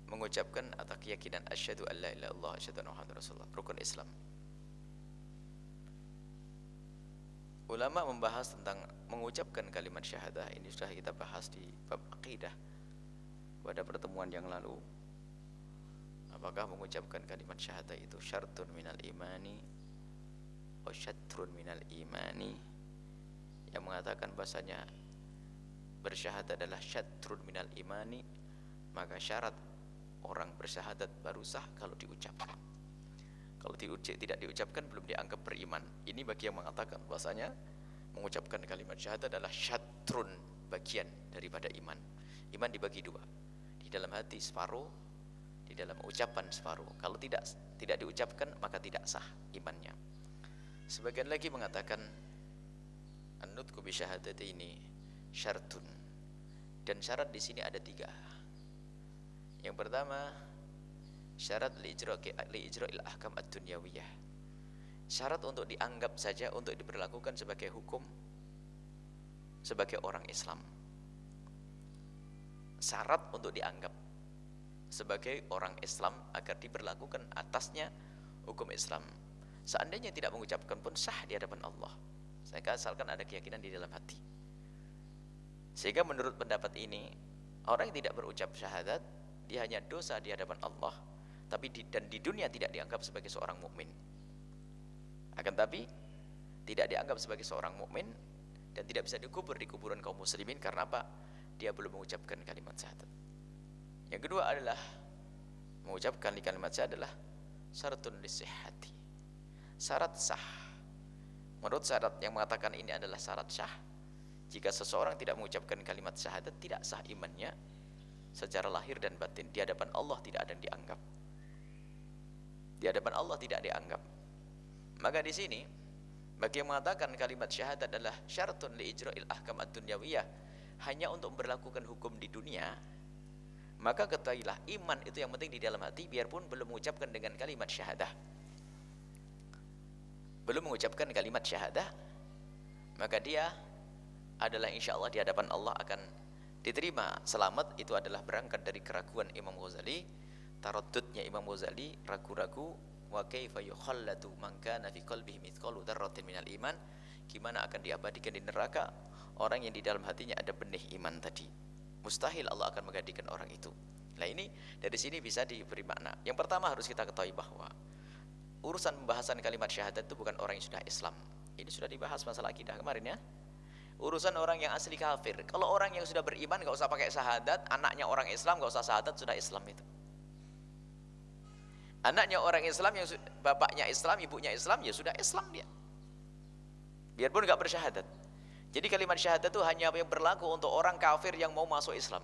mengucapkan atau keyakinan asyhadu an la ilaha illallah asyhadu anna muhammadar rasulullah, rukun Islam. Ulama membahas tentang mengucapkan kalimat syahadah, ini sudah kita bahas di bab akidah pada pertemuan yang lalu. Apakah mengucapkan kalimat syahadah itu syartun minal imani wa syatrun minal imani, yang mengatakan bahasanya bersyahadat adalah syatrun minal imani, maka syarat orang bersyahadat baru sah kalau diucapkan. Kalau tidak diucapkan belum dianggap beriman. Ini bagi yang mengatakan bahasanya mengucapkan kalimat syahadat adalah syatrun, bagian daripada iman. Iman dibagi 2, di dalam hati separuh, di dalam ucapan separuh. Kalau tidak diucapkan maka tidak sah imannya. Sebagian lagi mengatakan an-nutqu bi syahadataini syartun, dan syarat di sini ada 3. Yang pertama, syarat li'ijra'il ahkam ad-dunyawiyah. Syarat untuk dianggap saja, untuk diberlakukan sebagai hukum sebagai orang Islam. Syarat untuk dianggap sebagai orang Islam agar diberlakukan atasnya hukum Islam. Seandainya tidak mengucapkan pun sah di hadapan Allah, asalkan ada keyakinan di dalam hati. Sehingga menurut pendapat ini, orang yang tidak berucap syahadat, dia hanya dosa di hadapan Allah, tapi dan di dunia tidak dianggap sebagai seorang mukmin. Akan tapi tidak dianggap sebagai seorang mukmin dan tidak bisa dikubur di kuburan kaum muslimin. Karena apa? Dia belum mengucapkan kalimat syahadat. Yang kedua adalah mengucapkan kalimat syahadat adalah syaratun lisihhati, syarat sah. Menurut syarat yang mengatakan ini adalah syarat sah, jika seseorang tidak mengucapkan kalimat syahadat, tidak sah imannya secara lahir dan batin. Di hadapan Allah tidak ada yang dianggap. Di hadapan Allah tidak dianggap. Maka di sini bagi yang mengatakan kalimat syahadat adalah syaratun li ijra'il ahkam ad-dunyawiyah, hanya untuk memberlakukan hukum di dunia, maka ketahuilah iman itu yang penting di dalam hati, biarpun belum mengucapkan dengan kalimat syahadah. Belum mengucapkan kalimat syahadah, maka dia adalah insya Allah di hadapan Allah akan diterima selamat. Itu adalah berangkat dari keraguan Imam Ghazali, taraddudnya Imam Ghazali, ragu-ragu. Wa kaifa yukhallatu man kana fi qalbihi mithqalu dzarratin minal iman, gimana akan diabadikan di neraka orang yang di dalam hatinya ada benih iman tadi. Mustahil Allah akan mengabadikan orang itu. Nah, ini dari sini bisa diberi makna. Yang pertama harus kita ketahui bahwa urusan pembahasan kalimat syahadat itu bukan orang yang sudah Islam. Ini sudah dibahas masalah akidah kemarin ya. Urusan orang yang asli kafir. Kalau orang yang sudah beriman gak usah pakai syahadat, anaknya orang Islam gak usah syahadat, sudah Islam itu. Anaknya orang Islam yang bapaknya Islam, ibunya Islam, ya sudah Islam dia. Biarpun gak bersyahadat. Jadi kalimat syahadat itu hanya yang berlaku untuk orang kafir yang mau masuk Islam.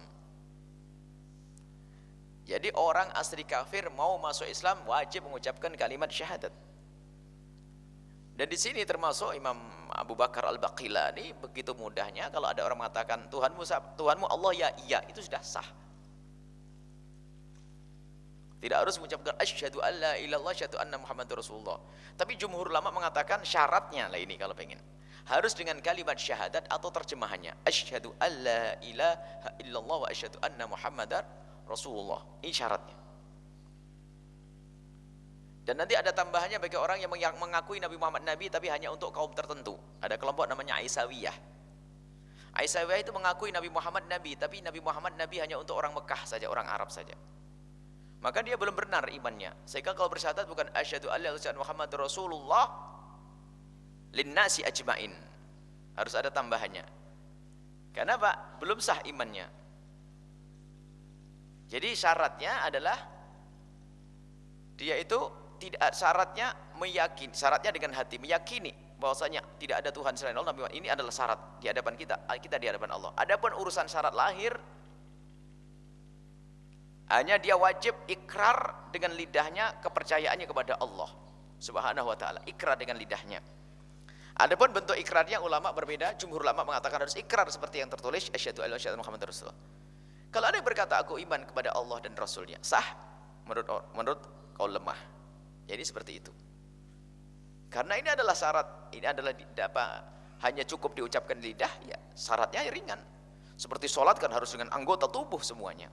Jadi orang asli kafir mau masuk Islam wajib mengucapkan kalimat syahadat. Dan di sini termasuk Imam Abu Bakar Al-Baqilani, begitu mudahnya kalau ada orang mengatakan Tuhanmu Allah, ya iya, itu sudah sah. Tidak harus mengucapkan asyhadu alla ilallah asyhadu anna Muhammadur Rasulullah. Tapi jumhur ulama mengatakan syaratnya lah ini kalau pengen. Harus dengan kalimat syahadat atau terjemahannya asyhadu alla ilaha illallah wa asyhadu anna Muhammadar Rasulullah. Ini syaratnya. Dan nanti ada tambahannya bagi orang yang mengakui Nabi Muhammad Nabi tapi hanya untuk kaum tertentu. Ada kelompok namanya Aisawiyah. Aisawiyah itu mengakui Nabi Muhammad Nabi, tapi Nabi Muhammad Nabi hanya untuk orang Mekah saja, orang Arab saja. Maka dia belum benar imannya. Sehingga kalau bersyahadat bukan asyhadu alla ilaha illallah Muhammadur Rasulullah linnasi ajmain. Harus ada tambahannya. Kenapa? Belum sah imannya. Jadi syaratnya adalah dia itu tidak, syaratnya meyakini, syaratnya dengan hati meyakini bahwasanya tidak ada Tuhan selain Allah. Ini adalah syarat di hadapan kita di hadapan Allah. Adapun urusan syarat lahir, hanya dia wajib ikrar dengan lidahnya kepercayaannya kepada Allah Subhanahu wa taala, ikrar dengan lidahnya. Adapun bentuk ikrarnya ulama berbeda. Jumhur ulama mengatakan harus ikrar seperti yang tertulis asyhadu alla ilaha illallah Muhammadur Rasulullah. Kalau ada yang berkata aku iman kepada Allah dan Rasulnya, sah menurut kaul lemah. Jadi seperti itu. Karena ini adalah syarat, ini adalah hanya cukup diucapkan lidah, ya syaratnya ringan. Seperti sholat kan harus dengan anggota tubuh semuanya.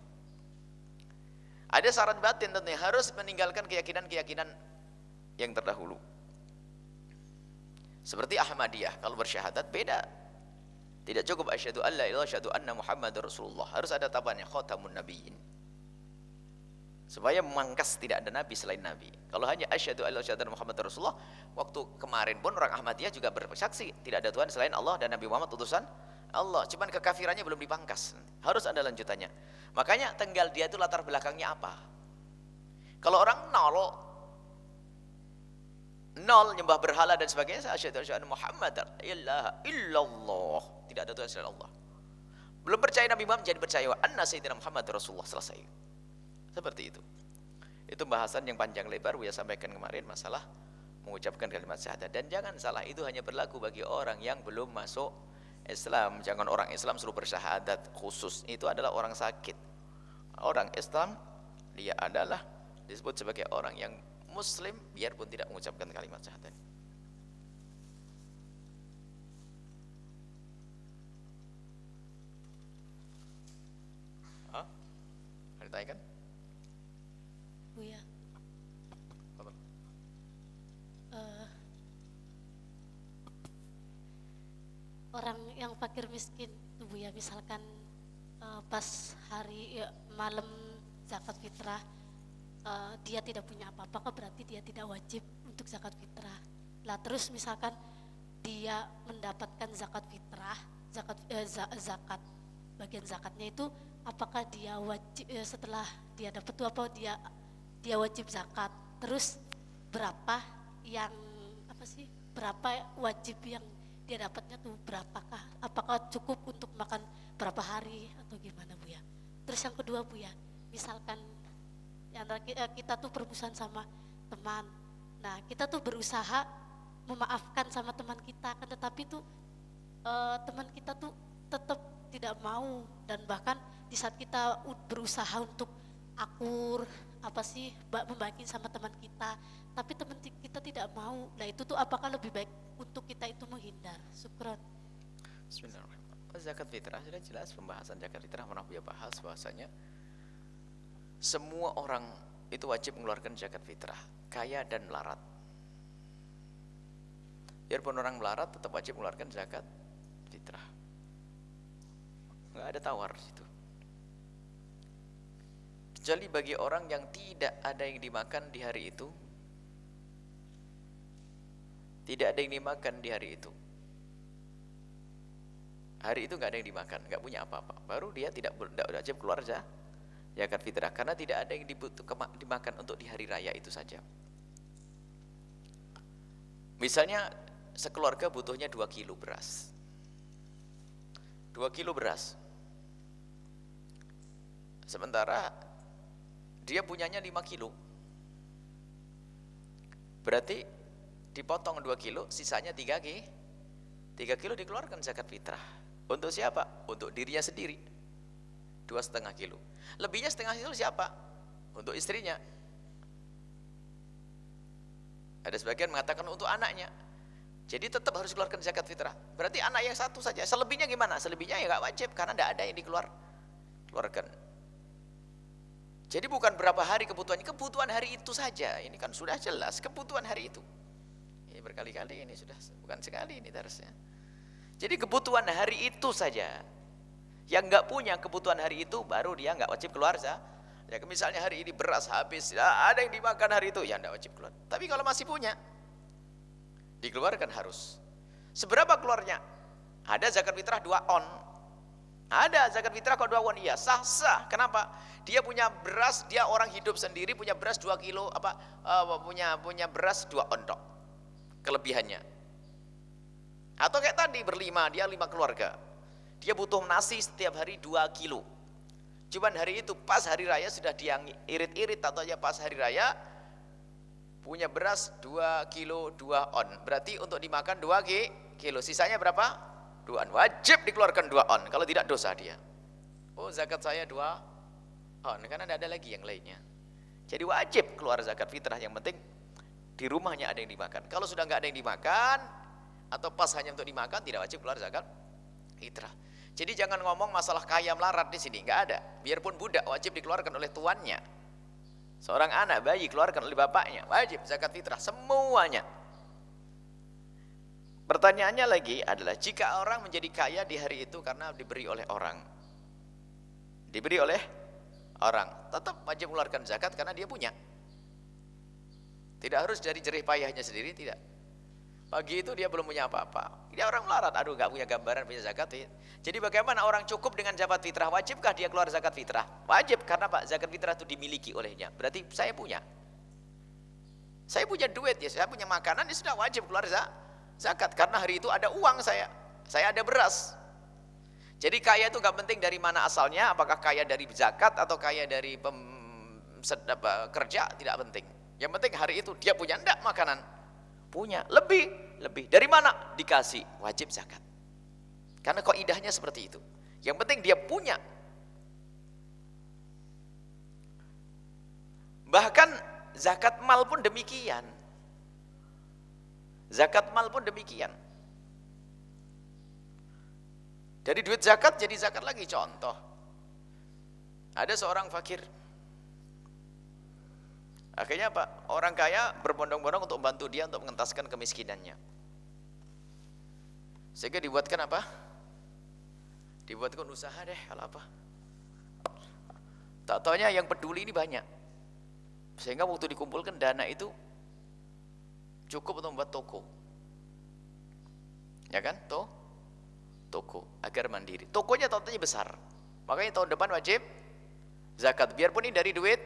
Ada syarat batin tentunya, harus meninggalkan keyakinan-keyakinan yang terdahulu. Seperti Ahmadiyah, kalau bersyahadat beda. Tidak cukup asyhadu alla ilaha illallah asyhadu anna Muhammadar Rasulullah. Harus ada tambahannya khatamun nabiyyin. Supaya memangkas tidak ada nabi selain nabi. Kalau hanya asyhadu alla ilaha illallah Muhammadar Rasulullah, waktu kemarin pun orang Ahmadiyah juga bersaksi tidak ada Tuhan selain Allah dan Nabi Muhammad utusan Allah. Cuman kekafirannya belum dipangkas. Harus ada lanjutannya. Makanya tinggal dia itu latar belakangnya apa. Kalau orang nol nyembah berhala dan sebagainya, asyhadu anna Muhammadar illallah, tidak ada Tuhan selain Allah. Belum percaya Nabi Muhammad, jadi percaya anna sayyidina Muhammad Rasulullah, selesai. Seperti itu. Itu bahasan yang panjang lebar Buya sampaikan kemarin masalah mengucapkan kalimat syahadat. Dan jangan salah, itu hanya berlaku bagi orang yang belum masuk Islam. Jangan orang Islam suruh bersyahadat khusus. Itu adalah orang sakit. Orang Islam dia adalah disebut sebagai orang yang Muslim biarpun tidak mengucapkan kalimat syahadat. Ada tanya kan? Buya, orang yang fakir miskin itu Buya, misalkan pas hari malam zakat fitrah, dia tidak punya apa-apa, berarti dia tidak wajib untuk zakat fitrah. Lah terus misalkan dia mendapatkan zakat fitrah, zakat bagian zakatnya itu, apakah dia wajib setelah dia dapat itu apa dia wajib zakat? Terus berapa yang berapa wajib yang dia dapatnya tuh berapakah? Apakah cukup untuk makan berapa hari atau gimana Bu ya? Terus yang kedua Bu ya, misalkan kita tuh bermusuhan sama teman. Nah, kita tuh berusaha memaafkan sama teman kita, kan tetapi tuh teman kita tuh tetap tidak mau, dan bahkan di saat kita berusaha untuk akur membaiki sama teman kita, tapi teman kita tidak mau. Nah, itu tuh apakah lebih baik untuk kita itu menghindar? Syukron. Bismillahirrahmanirrahim. Zakat fitrah sudah jelas, pembahasan zakat fitrah pernah dia bahas bahwasanya semua orang itu wajib mengeluarkan zakat fitrah, kaya dan melarat. Biarpun orang melarat tetap wajib mengeluarkan zakat fitrah. Enggak ada tawar di situ. Kecuali bagi orang yang tidak ada yang dimakan di hari itu. Tidak ada yang dimakan di hari itu. Hari itu enggak ada yang dimakan, enggak punya apa-apa. Baru dia tidak wajib keluar zakat fitrah, karena tidak ada yang dimakan untuk di hari raya itu saja. Misalnya sekeluarga butuhnya 2 kilo beras. 2 kilo beras. Sementara dia punyanya 5 kilo. Berarti dipotong 2 kilo, sisanya 3 kilo dikeluarkan zakat fitrah. Untuk siapa? Untuk dirinya sendiri. 2,5 kilo. Lebihnya setengah kilo siapa? Untuk istrinya. Ada sebagian mengatakan untuk anaknya. Jadi tetap harus keluarkan zakat fitrah. Berarti anak yang satu saja. Selebihnya gimana? Selebihnya ya nggak wajib, karena tidak ada yang dikeluarkan. Jadi bukan berapa hari kebutuhannya, kebutuhan hari itu saja. Ini kan sudah jelas kebutuhan hari itu. Ini berkali-kali ini sudah, bukan sekali ini darsnya. Jadi kebutuhan hari itu saja. Yang nggak punya kebutuhan hari itu baru dia nggak wajib keluar zakat. Ya, misalnya hari ini beras habis, ya, ada yang dimakan hari itu, ya nggak wajib keluar. Tapi kalau masih punya, dikeluarkan harus. Seberapa keluarnya? Ada zakat fitrah 2 on. Ada zakat fitrah kok 2 on, iya sah. Kenapa? Dia punya beras, dia orang hidup sendiri, punya beras 2 kilo, punya beras 2 on tok. Kelebihannya. Atau kayak tadi berlima, dia 5 keluarga. Dia butuh nasi setiap hari 2 kilo. Cuman hari itu pas hari raya sudah dia irit-irit, atau ya pas hari raya punya beras 2 kilo 2 on. Berarti untuk dimakan 2 kilo. Sisanya berapa? 2 on. Wajib dikeluarkan 2 on. Kalau tidak dosa dia. Oh, zakat saya 2 on. Karena tidak ada lagi yang lainnya. Jadi wajib keluar zakat fitrah. Yang penting di rumahnya ada yang dimakan. Kalau sudah nggak ada yang dimakan, atau pas hanya untuk dimakan, tidak wajib keluar zakat fitrah. Jadi jangan ngomong masalah kaya melarat di sini, nggak ada. Biarpun budak wajib dikeluarkan oleh tuannya. Seorang anak bayi keluarkan oleh bapaknya, wajib zakat fitrah semuanya. Pertanyaannya lagi adalah, jika orang menjadi kaya di hari itu karena diberi oleh orang, tetap wajib mengeluarkan zakat karena dia punya. Tidak harus dari jerih payahnya sendiri, tidak. Pagi itu dia belum punya apa-apa. Dia orang melarat, aduh gak punya gambaran punya zakat. Jadi bagaimana orang cukup dengan zakat fitrah? Wajibkah dia keluar zakat fitrah? Wajib, karena Pak, zakat fitrah itu dimiliki olehnya. Berarti saya punya. Saya punya duit ya, saya punya makanan, ya sudah wajib keluar zakat. Karena hari itu ada uang saya ada beras. Jadi kaya itu gak penting dari mana asalnya, apakah kaya dari zakat atau kaya dari kerja, tidak penting. Yang penting hari itu dia punya enggak makanan. Punya, lebih. Dari mana? Dikasih, wajib zakat. Karena kaidahnya seperti itu. Yang penting dia punya. Bahkan zakat mal pun demikian. Dari duit zakat jadi zakat lagi. Contoh, ada seorang fakir. Akhirnya apa? Orang kaya berbondong-bondong untuk membantu dia untuk mengentaskan kemiskinannya. Sehingga dibuatkan apa? Dibuatkan usaha deh, kalau apa? Tak taunya yang peduli ini banyak. Sehingga waktu dikumpulkan dana itu cukup untuk membuat toko. Ya kan? Toko agar mandiri. Tokonya totalnya besar. Makanya tahun depan wajib zakat. Biarpun ini dari duit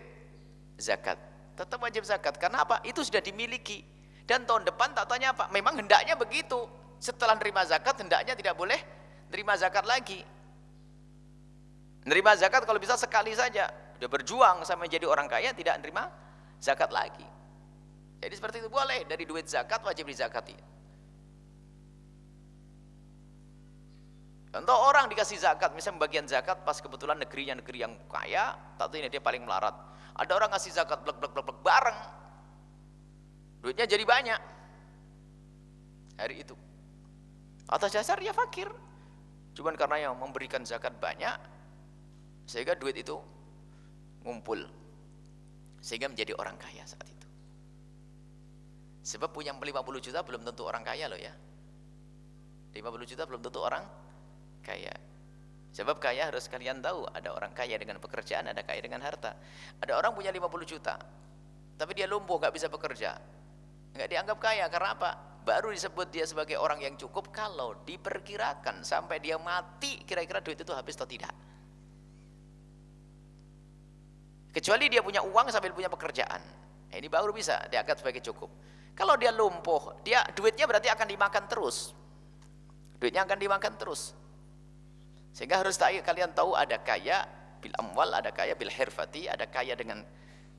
zakat, tetap wajib zakat. Karena apa? Itu sudah dimiliki. Dan tahun depan tak tanya apa? Memang hendaknya begitu. Setelah nerima zakat hendaknya tidak boleh nerima zakat lagi. Nerima zakat kalau bisa sekali saja. Sudah berjuang sampai jadi orang kaya, tidak nerima zakat lagi. Jadi seperti itu boleh. Dari duit zakat wajib dizakati. Contoh orang dikasih zakat, misalnya bagian zakat pas kebetulan negerinya negeri yang kaya, tak tahu ini dia paling melarat. Ada orang ngasih zakat blek bareng, duitnya jadi banyak hari itu. Atas dasar dia fakir, cuman karena yang memberikan zakat banyak, sehingga duit itu ngumpul, sehingga menjadi orang kaya saat itu. Sebab punya 50 juta belum tentu orang kaya loh ya. 50 juta belum tentu orang kaya. Sebab kaya harus kalian tahu, ada orang kaya dengan pekerjaan, ada kaya dengan harta. Ada orang punya 50 juta, tapi dia lumpuh, gak bisa bekerja, gak dianggap kaya. Karena apa? Baru disebut dia sebagai orang yang cukup kalau diperkirakan sampai dia mati, kira-kira duit itu habis atau tidak. Kecuali dia punya uang sambil punya pekerjaan, ini baru bisa dianggap sebagai cukup. Kalau dia lumpuh, duitnya berarti akan dimakan terus. Duitnya akan dimakan terus. Sehingga harus kalian tahu, ada kaya bil amwal, ada kaya bil hirfati, ada kaya dengan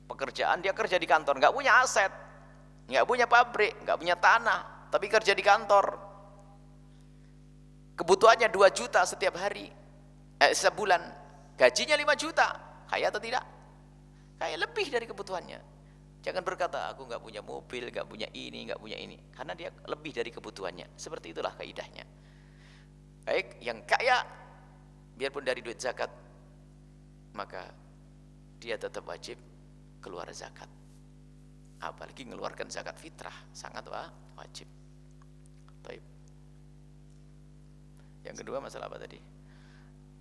pekerjaan. Dia kerja di kantor, nggak punya aset, nggak punya pabrik, nggak punya tanah, tapi kerja di kantor. Kebutuhannya 2 juta setiap hari, sebulan. Gajinya 5 juta, kaya atau tidak? Kaya, lebih dari kebutuhannya. Jangan berkata aku nggak punya mobil, nggak punya ini, nggak punya ini, karena dia lebih dari kebutuhannya. Seperti itulah kaidahnya. Baik, yang kaya biarpun dari duit zakat, maka dia tetap wajib keluar zakat. Apalagi mengeluarkan zakat fitrah, sangat wajib. Baik. Yang kedua masalah apa tadi?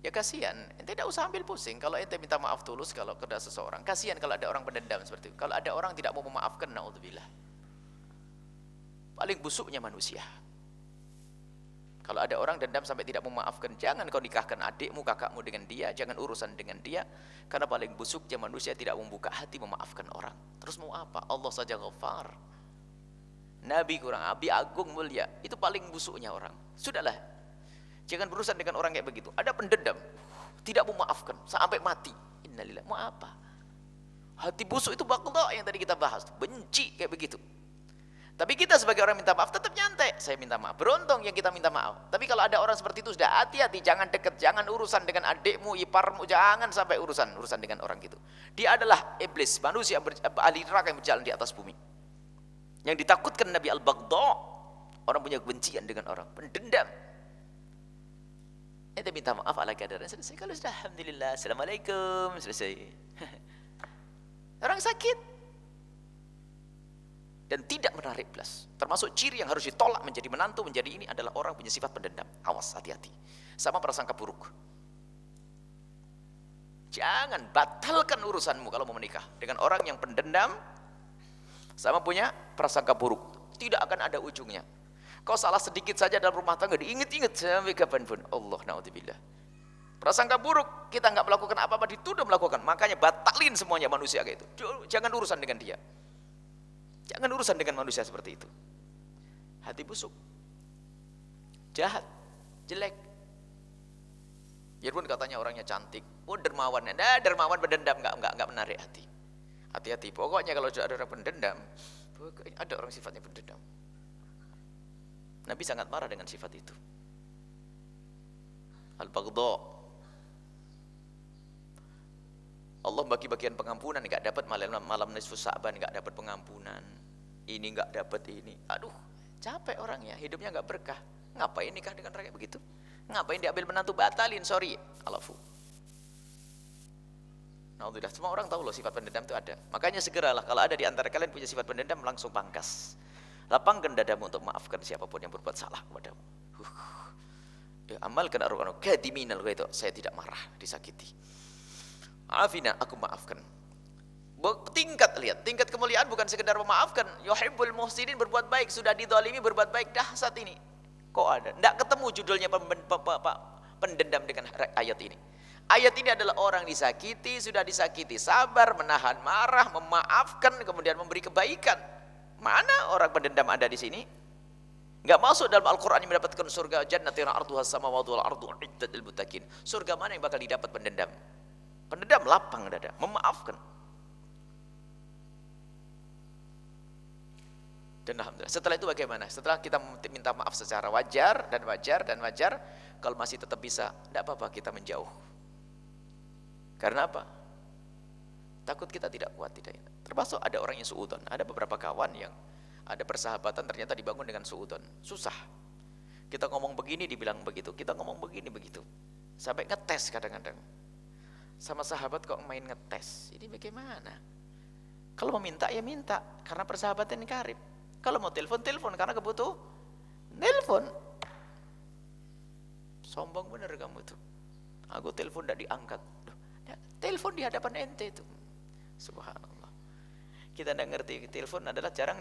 Ya kasihan, ente tidak usah ambil pusing. Kalau ente minta maaf tulus kalau kepada seseorang, kasihan kalau ada orang pendendam seperti itu. Kalau ada orang tidak mau memaafkan, naudzubillah. Paling busuknya manusia. Kalau ada orang dendam sampai tidak memaafkan, jangan kau nikahkan adikmu, kakakmu dengan dia, jangan urusan dengan dia. Karena paling busuknya manusia tidak membuka hati memaafkan orang. Terus mau apa? Allah saja Ghafar. Nabi kurang, Nabi agung mulia, itu paling busuknya orang. Sudahlah, jangan berurusan dengan orang kayak begitu. Ada pendendam, tidak memaafkan sampai mati. Innalillah, mau apa? Hati busuk itu baghdha yang tadi kita bahas, benci kayak begitu. Tapi kita sebagai orang minta maaf tetap nyantai. Saya minta maaf, beruntung yang kita minta maaf. Tapi kalau ada orang seperti itu sudah hati-hati, jangan dekat, jangan urusan dengan adikmu, iparmu, jangan sampai urusan dengan orang gitu. Dia adalah iblis, manusia ahli neraka yang berjalan di atas bumi. Yang ditakutkan Nabi al-Baghdha, orang punya kebencian dengan orang, pendendam. Ente minta maaf ala keadaan selesai. Kalau sudah alhamdulillah, assalamualaikum, selesai. Orang sakit dan tidak menarik belas. Termasuk ciri yang harus ditolak menjadi menantu, menjadi ini adalah orang punya sifat pendendam. Awas, hati-hati. Sama prasangka buruk. Jangan batalkan urusanmu kalau mau menikah dengan orang yang pendendam sama punya prasangka buruk. Tidak akan ada ujungnya. Kau salah sedikit saja dalam rumah tangga diingat-ingat sampai kapanpun. Allah naudzubillah. Prasangka buruk, kita nggak melakukan apa-apa, dituduh melakukan. Makanya batalin semuanya manusia kayak itu. Jangan urusan dengan dia. Jangan urusan dengan manusia seperti itu. Hati busuk, jahat, jelek. Biarpun katanya orangnya cantik, dermawan. Nah, dermawan pendendam nggak menarik hati. Hati-hati. Pokoknya kalau ada orang pendendam, ada orang sifatnya pendendam. Nabi sangat marah dengan sifat itu. Al-Baghdha. Allah bagi bagian pengampunan, nggak dapat malam nisfus Sa'ban, nggak dapat pengampunan. Ini nggak dapat ini. Aduh, capek orangnya, hidupnya nggak berkah. Ngapain nikah dengan rakyat begitu? Ngapain diambil menantu, batalin, sorry, alafu. Nah, sudah semua orang tahu loh sifat pendendam itu ada. Makanya segeralah kalau ada di antara kalian punya sifat pendendam, langsung pangkas. Lapangkan dadamu untuk maafkan siapapun yang berbuat salah kepadamu. Ya, amalkan ar-ru'anu kadiminal ghaidha, saya tidak marah, disakiti. Afina, aku maafkan. Tingkat kemuliaan bukan sekedar memaafkan. Yuhibbul muhsinin, berbuat baik. Sudah dizalimi berbuat baik, dahsyat ini. Kok ada? Tidak ketemu judulnya pendendam dengan ayat ini. Ayat ini adalah orang disakiti, sudah disakiti, sabar, menahan marah, memaafkan, kemudian memberi kebaikan. Mana orang pendendam ada di sini? Enggak masuk dalam Al-Qur'an yang mendapatkan surga jannatin arduhas samawati wal ardu uiddat lil muttaqin. Surga mana yang bakal didapat pendendam? Pendendam lapang dada, memaafkan. Dan alhamdulillah. Setelah itu bagaimana? Setelah kita minta maaf secara wajar, kalau masih tetap bisa, tidak apa-apa kita menjauh. Karena apa? Takut kita tidak kuat, tidak. Termasuk ada orang yang suudon. Ada beberapa kawan yang ada persahabatan ternyata dibangun dengan suudon. Susah. Kita ngomong begini dibilang begitu, kita ngomong begini begitu. Sampai ngetes kadang-kadang. Sama sahabat kok main ngetes. Ini bagaimana? Kalau mau minta ya minta, karena persahabatan karib. Kalau mau telepon, telepon karena kebutuhan. Telepon. Sombong bener kamu tuh. Aku telepon tidak diangkat. Telepon di hadapan ente itu. Subhanallah. Kita tidak ngerti telepon adalah jarang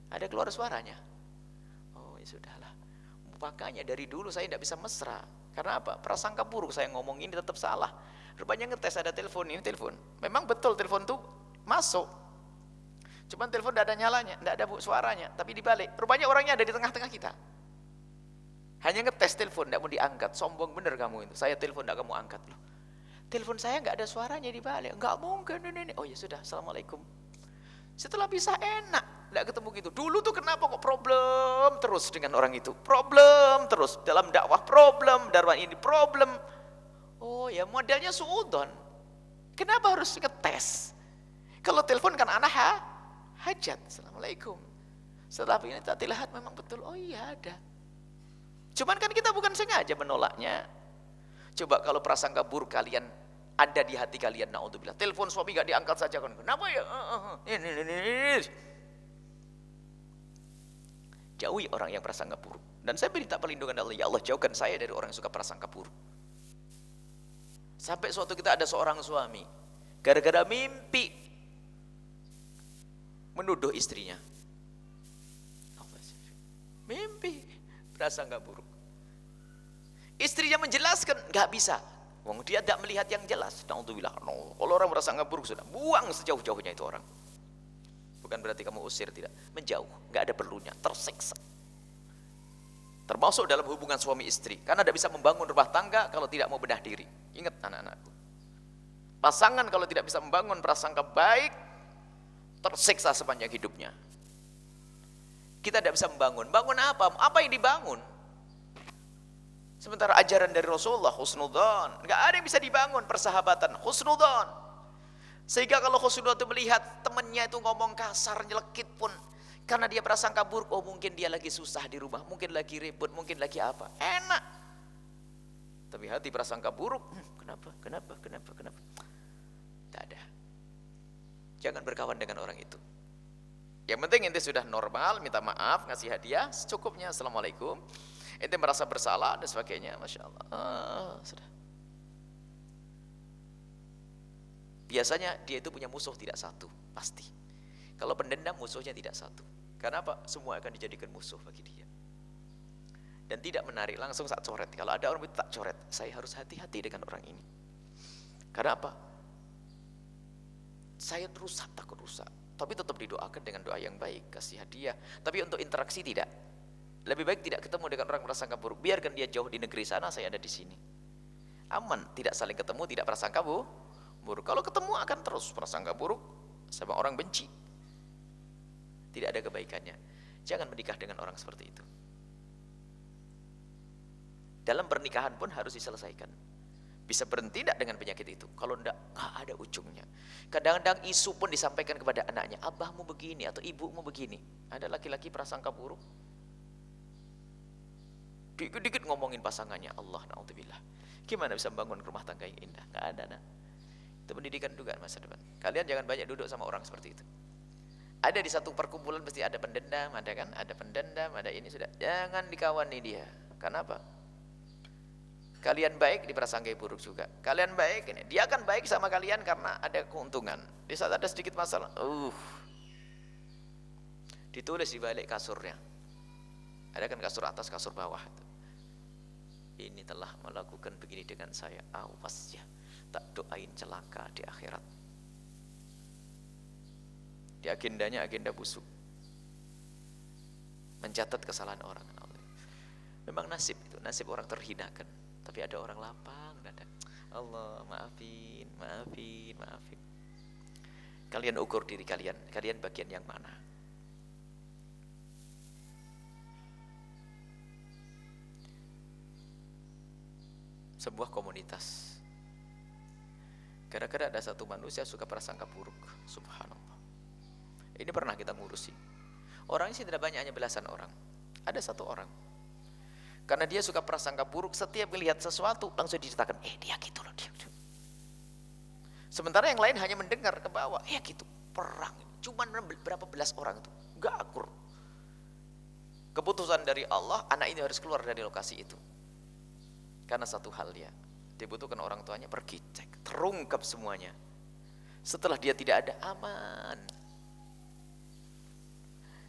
ada keluar suaranya. Oh ya sudahlah. Makanya dari dulu saya tidak bisa mesra. Karena apa? Prasangka buruk saya ngomong ini tetap salah. Rupanya ngetes ada telepon ini telepon. Memang betul telepon tuh masuk. Cuman telepon tidak ada nyalanya, tidak ada suaranya. Tapi dibalik. Rupanya orangnya ada di tengah-tengah kita. Hanya ngetes telepon tidak mau diangkat. Sombong bener kamu itu. Saya telepon tidak kamu angkat loh. Telepon saya nggak ada suaranya di balik, nggak mungkin ini. Oh ya sudah, assalamualaikum. Setelah bisa enak, nggak ketemu gitu. Dulu tuh kenapa kok problem terus dengan orang itu? Problem terus dalam dakwah problem, dakwah ini problem. Oh ya modelnya suudon. Kenapa harus ngetes? Kalau telepon kan anak hajat, assalamualaikum. Setelah ini tak dilihat memang betul. Oh iya ada. Cuman kan kita bukan sengaja menolaknya. Coba kalau prasangka buruk kalian ada di hati kalian, naudzubillah. Telepon suami gak diangkat saja kan. Kenapa ya? Ini. Jauhi orang yang prasangka buruk. Dan saya minta perlindungan Allah, ya Allah jauhkan saya dari orang yang suka prasangka buruk. Sampai suatu kita ada seorang suami gara-gara mimpi menuduh istrinya. Mimpi prasangka buruk. Istrinya menjelaskan, nggak bisa. Wong dia tidak melihat yang jelas. Naudzubillah. No. Kalau orang merasa nggak buruk sudah buang sejauh-jauhnya itu orang. Bukan berarti kamu usir, tidak. Menjauh, nggak ada perlunya. Tersiksa. Termasuk dalam hubungan suami istri. Karena tidak bisa membangun rumah tangga kalau tidak mau bedah diri. Ingat anak-anakku. Pasangan kalau tidak bisa membangun prasangka baik, tersiksa sepanjang hidupnya. Kita tidak bisa membangun. Bangun apa? Apa yang dibangun? Sementara ajaran dari Rasulullah husnudzon, enggak ada yang bisa dibangun persahabatan husnudzon. Sehingga kalau husnudzon itu melihat temannya itu ngomong kasar, nyelekit pun karena dia prasangka buruk, oh mungkin dia lagi susah di rumah, mungkin lagi ribut, mungkin lagi apa. Enak. Tapi hati prasangka buruk, kenapa? Tidak ada. Jangan berkawan dengan orang itu. Yang penting ente sudah normal, minta maaf, ngasih hadiah, secukupnya, assalamualaikum. Ente merasa bersalah dan sebagainya, masya Allah. Sudah. Biasanya dia itu punya musuh tidak satu, pasti. Kalau pendendam musuhnya tidak satu. Karena apa? Semua akan dijadikan musuh bagi dia. Dan tidak menarik langsung saat coret. Kalau ada orang itu tak coret, saya harus hati-hati dengan orang ini. Karena apa? Saya rusak, takut rusak. Tapi tetap didoakan dengan doa yang baik, kasih hadiah. Tapi untuk interaksi tidak. Lebih baik tidak ketemu dengan orang prasangka buruk. Biarkan dia jauh di negeri sana, saya ada di sini. Aman, tidak saling ketemu, tidak prasangka buruk. Kalau ketemu akan terus prasangka buruk sama orang benci. Tidak ada kebaikannya. Jangan menikah dengan orang seperti itu. Dalam pernikahan pun harus diselesaikan. Bisa berhenti tidak dengan penyakit itu? Kalau tidak, gak ada ujungnya. Kadang-kadang isu pun disampaikan kepada anaknya, abahmu begini atau ibumu begini. Ada laki-laki prasangka buruk. Dikit-dikit ngomongin pasangannya, Allah na'udzubillah. Gimana bisa membangun rumah tangga yang indah? Gak ada, nak. Itu pendidikan juga masa depan. Kalian jangan banyak duduk sama orang seperti itu. Ada di satu perkumpulan pasti ada pendendam, ada kan? Ada pendendam, ada ini sudah. Jangan dikawani dia. Kenapa? Kalian baik diprasangkai buruk juga. Kalian baik ini, dia akan baik sama kalian karena ada keuntungan. Di saat ada sedikit masalah, ditulis di balik kasurnya. Ada kan kasur atas, kasur bawah. Ini telah melakukan begini dengan saya, awas ya, tak doain celaka di akhirat. Di agendanya agenda busuk, mencatat kesalahan orang. Memang nasib itu, nasib orang terhinakan. Tapi ada orang lapang dada, Allah maafin, maafin, maafin. Kalian ukur diri kalian, kalian bagian yang mana? Sebuah komunitas, gara-gara ada satu manusia suka prasangka buruk, subhanallah. Ini pernah kita ngurusi. Orangnya sih tidak banyak, hanya belasan orang. Ada satu orang, karena dia suka prasangka buruk, setiap melihat sesuatu langsung diceritakan, dia gitu loh, dia. Sementara yang lain hanya mendengar ke bawah, gitu, perang. Cuman berapa belas orang itu, gak akur. Keputusan dari Allah, anak ini harus keluar dari lokasi itu. Karena satu hal dia dibutuhkan orang tuanya pergi cek, terungkap semuanya. Setelah dia tidak ada, aman.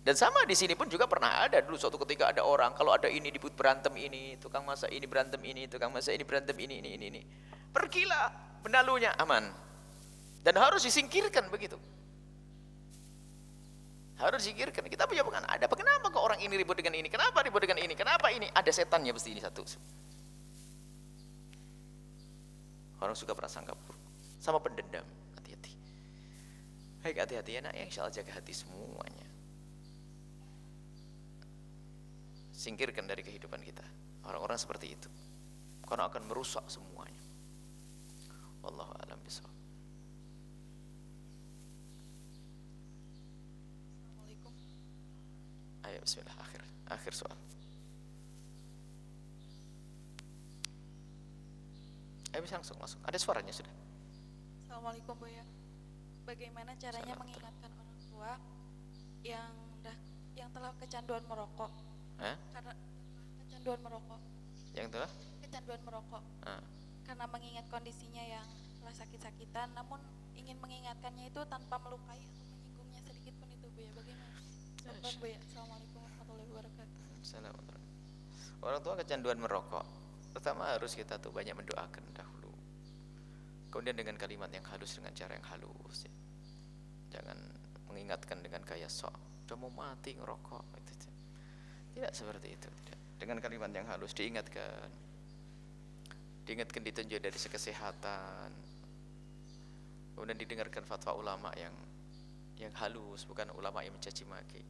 Dan sama di sini pun juga pernah ada dulu suatu ketika ada orang, kalau ada ini dibut berantem ini, tukang masak ini berantem ini, tukang masak ini berantem ini. Pergilah, benalunya aman. Dan harus disingkirkan begitu. Harus disingkirkan. Kita punya bukan ada apa, kenapa kok orang ini ribut dengan ini? Kenapa ribut dengan ini? Kenapa ini? Ada setannya pasti ini satu. Orang suka prasangka buruk, sama pendendam, hati-hati. Baik, hati-hati ya nak, ya insya Allah jaga hati semuanya. Singkirkan dari kehidupan kita orang-orang seperti itu, karena akan merusak semuanya. Wallahu a'lam bishawab. Assalamualaikum. Ayo bismillah, akhir soal. Bisa langsung. Ada suaranya sudah. Assalamualaikum Buya. Bagaimana caranya mengingatkan orang tua yang telah kecanduan merokok? Karena kecanduan merokok. Yang telah? Kecanduan merokok. Karena mengingat kondisinya yang telah sakit-sakitan, namun ingin mengingatkannya itu tanpa melukai atau menyinggungnya sedikit pun itu Buya. Bagaimana? Contoh Buya. Assalamualaikum warahmatullahi wabarakatuh. Assalamualaikum. Orang tua kecanduan merokok, pertama harus kita tuh banyak mendoakan dahulu. Kemudian dengan kalimat yang halus, dengan cara yang halus ya. Jangan mengingatkan dengan gaya sok, udah mau mati ngerokok gitu. Tidak seperti itu, tidak. Dengan kalimat yang halus diingatkan ditunjuk dari kesehatan. Kemudian didengarkan fatwa ulama yang halus, bukan ulama yang mencaci maki.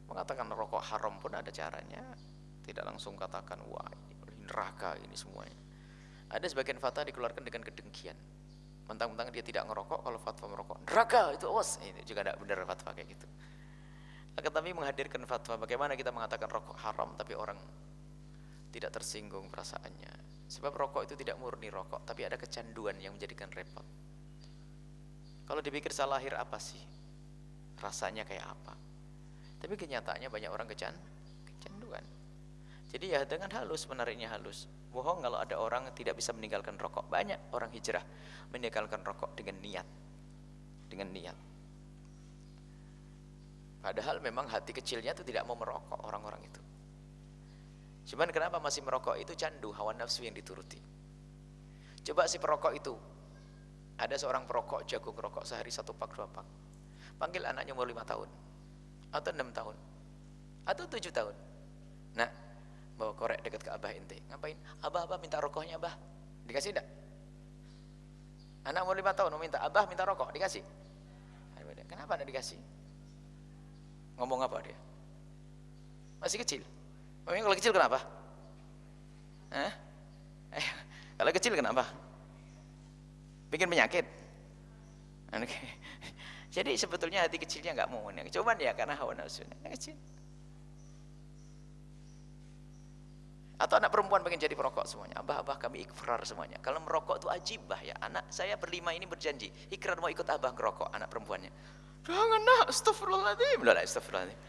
Mengatakan rokok haram pun ada caranya. Tidak langsung katakan wah ini neraka ini semuanya. Ada sebagian fatwa dikeluarkan dengan kedengkian. Mentang-mentang dia tidak ngerokok, kalau fatwa merokok neraka itu awas. Ini juga tidak benar fatwa kayak gitu. Akan tapi menghadirkan fatwa bagaimana kita mengatakan rokok haram tapi orang tidak tersinggung perasaannya. Sebab rokok itu tidak murni rokok, tapi ada kecanduan yang menjadikan repot. Kalau dipikir salah lahir apa sih? Rasanya kayak apa? Tapi kenyataannya banyak orang kecanduan. Jadi ya dengan halus, menariknya halus. Bohong kalau ada orang tidak bisa meninggalkan rokok. Banyak orang hijrah meninggalkan rokok dengan niat. Padahal memang hati kecilnya itu tidak mau merokok orang-orang itu. Cuman kenapa masih merokok? Itu candu, hawa nafsu yang dituruti. Coba si perokok itu, ada seorang perokok jago ngerokok sehari 1 pak 2 pak. Panggil anaknya umur 5 tahun atau 6 tahun atau 7 tahun. Nah, bawa korek dekat ke abah ente. Ngapain? Abah minta rokoknya abah. Dikasih enggak? Anak umur 5 tahun mau minta, abah minta rokok, dikasih? Kenapa enggak dikasih? Ngomong apa dia? Masih kecil. Memang kalau kecil kenapa? Kalau kecil kenapa? Bikin penyakit. Jadi sebetulnya hati kecilnya nggak mau. Cuman ya karena hawa nafsunya kecil. Atau anak perempuan pengen jadi perokok semuanya. Abah kami ikrar semuanya. Kalau merokok itu ajibah ya. Anak saya berlima ini berjanji ikrar mau ikut abah ngerokok, anak perempuannya. Jangan nak, astagfirullahaladzim. Astagfirullahaladzim.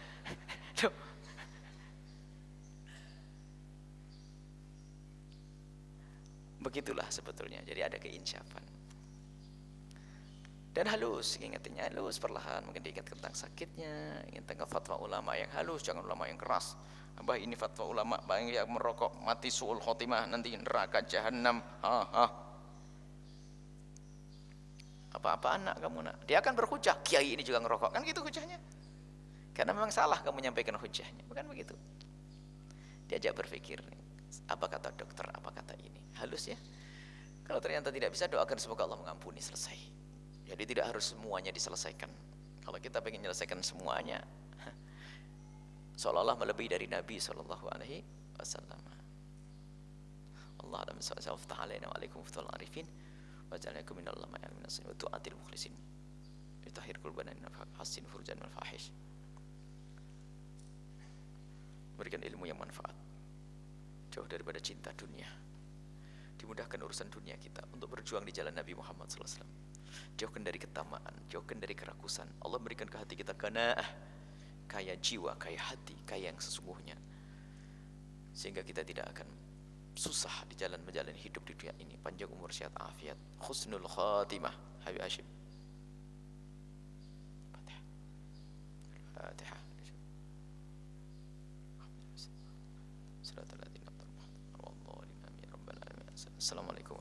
Begitulah sebetulnya. Jadi ada keinsafan. Dan halus, ingatinnya halus perlahan. Mungkin diingat tentang sakitnya, ingat tentang fatwa ulama yang halus, jangan ulama yang keras. Abah ini fatwa ulama, bang yang merokok mati suul khotimah, nanti neraka jahanam. Apa anak kamu nak? Dia akan berhujah, kiai ini juga ngerokok, kan gitu hujahnya. Karena memang salah kamu menyampaikan hujahnya, bukan begitu. Diajak berpikir, apa kata dokter, apa kata ini, halus ya. Kalau ternyata tidak bisa, doakan semoga Allah mengampuni, selesai. Jadi tidak harus semuanya diselesaikan. Kalau kita pengen menyelesaikan semuanya, seolah-olah melebihi dari Nabi Sallallahu Alaihi Wasallam. Allah alam sallallahu alaihi wa alaikum futul arifin wa ja'alakum minal ulama al minasin wa tu'atil mukhlisin yutahhir qulubana hasin furjan wal fahish. Berikan ilmu yang manfaat, jauh daripada cinta dunia, dimudahkan urusan dunia kita untuk berjuang di jalan Nabi Muhammad SAW. Jauhkan dari ketamaan, jauhkan dari kerakusan. Allah berikan ke hati kita qanaah, kaya jiwa, kaya hati, kaya yang sesungguhnya, sehingga kita tidak akan susah di jalan menjalani hidup di dunia ini. Panjang umur, sehat afiat, husnul khatimah. Habib Hashim. Fatihah. Assalamualaikum